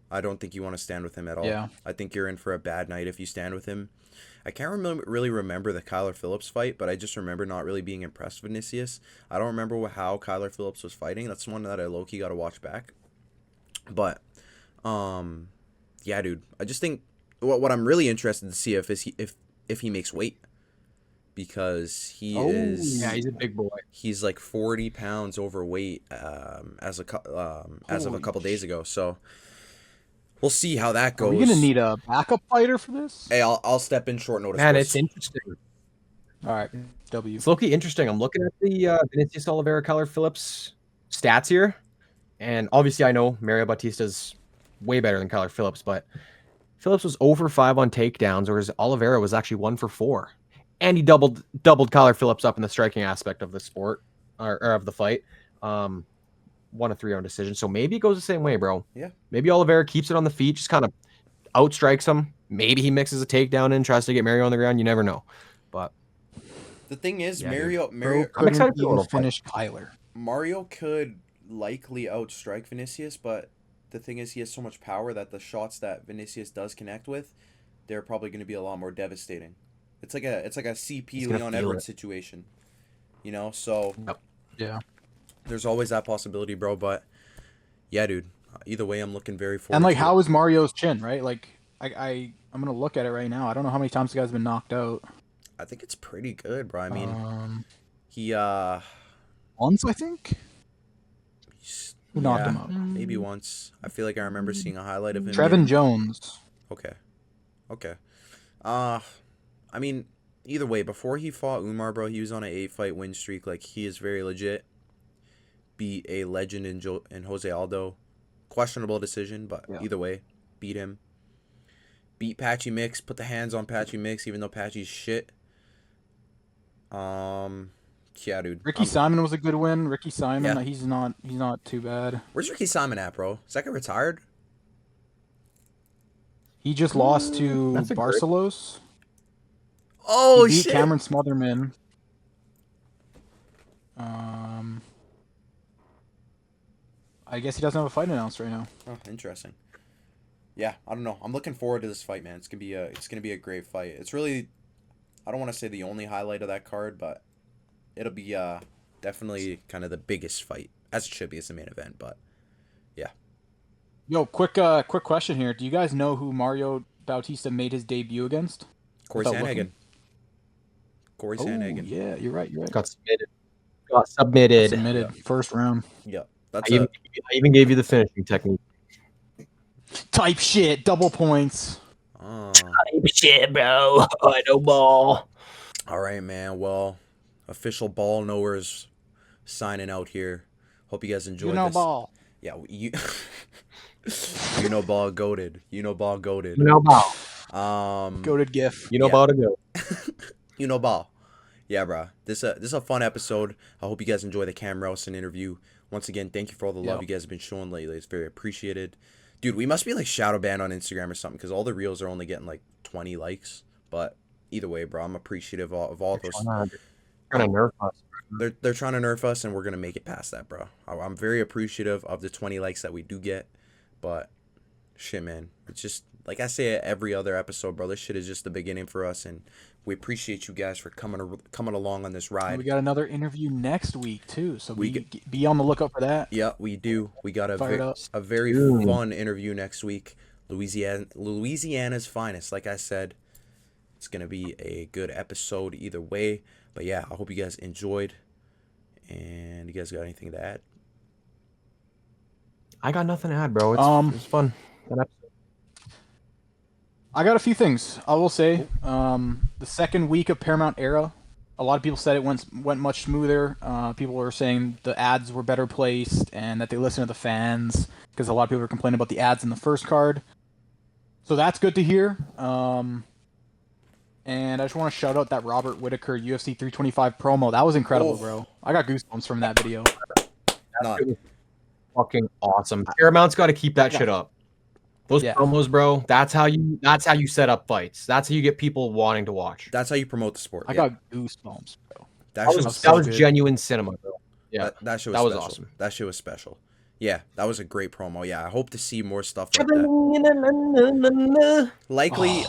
I don't think you want to stand with him at all. Yeah. I think you're in for a bad night if you stand with him. I can't really remember the Kyler Phillips fight, but I just remember not really being impressed with Vinicius. I don't remember how Kyler Phillips was fighting. That's one that I low-key got to watch back. But, yeah, dude. I just think what I'm really interested to see if he makes weight. Because he's a big boy. He's like 40 pounds overweight as of a couple days ago. So we'll see how that goes. Are we gonna need a backup fighter for this? Hey, I'll step in short notice. Man, it's interesting. All right, W. It's low-key interesting. I'm looking at the Vinicius Oliveira Kyler Phillips stats here, and obviously I know Mario Bautista's way better than Kyler Phillips, but Phillips was 0 for 5 on takedowns, whereas Oliveira was actually 1 for 4. And he doubled Kyler Phillips up in the striking aspect of the sport or of the fight. 1 of 3 on decision. So maybe it goes the same way, bro. Yeah. Maybe Oliveira keeps it on the feet, just kind of outstrikes him. Maybe he mixes a takedown and tries to get Mario on the ground. You never know. But the thing is, yeah, Mario I'm excited to finish Kyler. Mario could likely outstrike Vinicius, but the thing is, he has so much power that the shots that Vinicius does connect with, they're probably going to be a lot more devastating. It's like a CP He's gonna Leon feel Edwards it. situation, you know. So Yeah. there's always that possibility, bro. But yeah, dude. Either way, I'm looking very forward. And like, to how it. is Mario's chin? Right. Like, I'm gonna look at it right now. I don't know how many times the guy's been knocked out. I think it's pretty good, bro. I mean, he once I think. Who knocked him out? maybe once. I feel like I remember seeing a highlight of him. Trevin Jones. Okay. I mean, either way, before he fought Umar, bro, he was on an 8-fight win streak. Like, he is very legit. Beat a legend in Jose Aldo. Questionable decision, but either way, beat him. Beat Patchy Mix. Put the hands on Patchy Mix, even though Patchy's shit. Yeah, dude. Ricky Simon was a good win. Ricky Simon, Yeah. he's not too bad. Where's Ricky Simon at, bro? Is that guy retired? He just lost to that's a great- Barcelos. Oh, He beat shit. Cameron Smotherman. I guess he doesn't have a fight announced right now. Oh, interesting. Yeah, I don't know. I'm looking forward to this fight, man. It's gonna be a great fight. It's really, I don't want to say the only highlight of that card, but it'll be definitely kind of the biggest fight, as it should be as the main event. But yeah. Yo, quick question here. Do you guys know who Mario Bautista made his debut against? Corey Without Sandhagen. looking? Corey Oh, Sandhagen. yeah, you're right. Got submitted. Submitted first round. Yep. I That's even gave you the finishing technique. Type shit. Double points. Shit, bro. I know ball. All right, man. Well, official ball knowers signing out here. Hope you guys enjoyed this. Ball. Yeah, you ball goated. Ball goated. You know ball. Goated gif. You know Yeah. ball to go. Ball. Yeah, bro. This is a fun episode. I hope you guys enjoy the Cam Rowston interview. Once again, thank you for all the love you guys have been showing lately. It's very appreciated. Dude, we must be like shadow banned on Instagram or something because all the reels are only getting like 20 likes. But either way, bro, I'm appreciative of all those. Trying to nerf us. They're trying to nerf us, and we're gonna make it past that, bro. I'm very appreciative of the 20 likes that we do get. But shit, man, it's just like I say at every other episode, bro. This shit is just the beginning for us, and we appreciate you guys for coming along on this ride. And we got another interview next week too, so We be on the lookout for that. Yeah, we do. We got Fired up. a very fun interview next week. Louisiana's finest. Like I said, it's gonna be a good episode either way. But yeah, I hope you guys enjoyed. And you guys got anything to add? I got nothing to add, bro. It's fun. I got a few things. I will say, the second week of Paramount Era, a lot of people said it went much smoother. People were saying the ads were better placed and that they listened to the fans because a lot of people were complaining about the ads in the first card. So that's good to hear. And I just want to shout out that Robert Whittaker UFC 325 promo. That was incredible, bro. I got goosebumps from that video. Fucking awesome. Paramount's got to keep that shit up. Those promos, bro. That's how you set up fights. That's how you get people wanting to watch. That's how you promote the sport. I got goosebumps, bro. That was genuine cinema, bro. Yeah, that shit was special. awesome. That shit was special. Yeah, that was a great promo. Yeah, I hope to see more stuff like that. Likely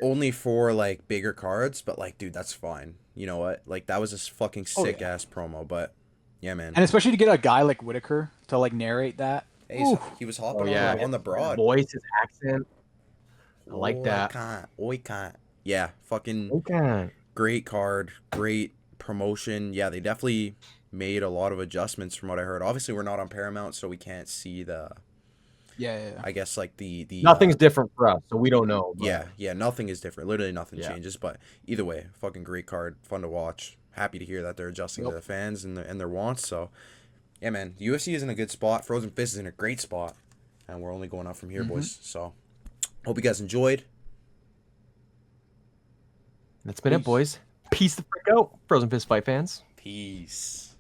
only for like bigger cards, but like, dude, that's fine. You know what? Like, that was a fucking sick ass promo. But yeah, man. And especially to get a guy like Whittaker to like narrate that. Hey, so he was hopping on the broad. Voice, his accent. I like that. I can't. Yeah, fucking great card, great promotion. Yeah, they definitely made a lot of adjustments from what I heard. Obviously, we're not on Paramount, so we can't see the. Yeah. I guess like the nothing's different for us, so we don't know. But... Yeah, nothing is different. Literally nothing changes. But either way, fucking great card, fun to watch. Happy to hear that they're adjusting to the fans and their wants. So. Yeah, man, the UFC is in a good spot. Frozen Fist is in a great spot. And we're only going up from here, boys. So, hope you guys enjoyed. That's been it, boys. Peace the frick out, Frozen Fist fight fans. Peace.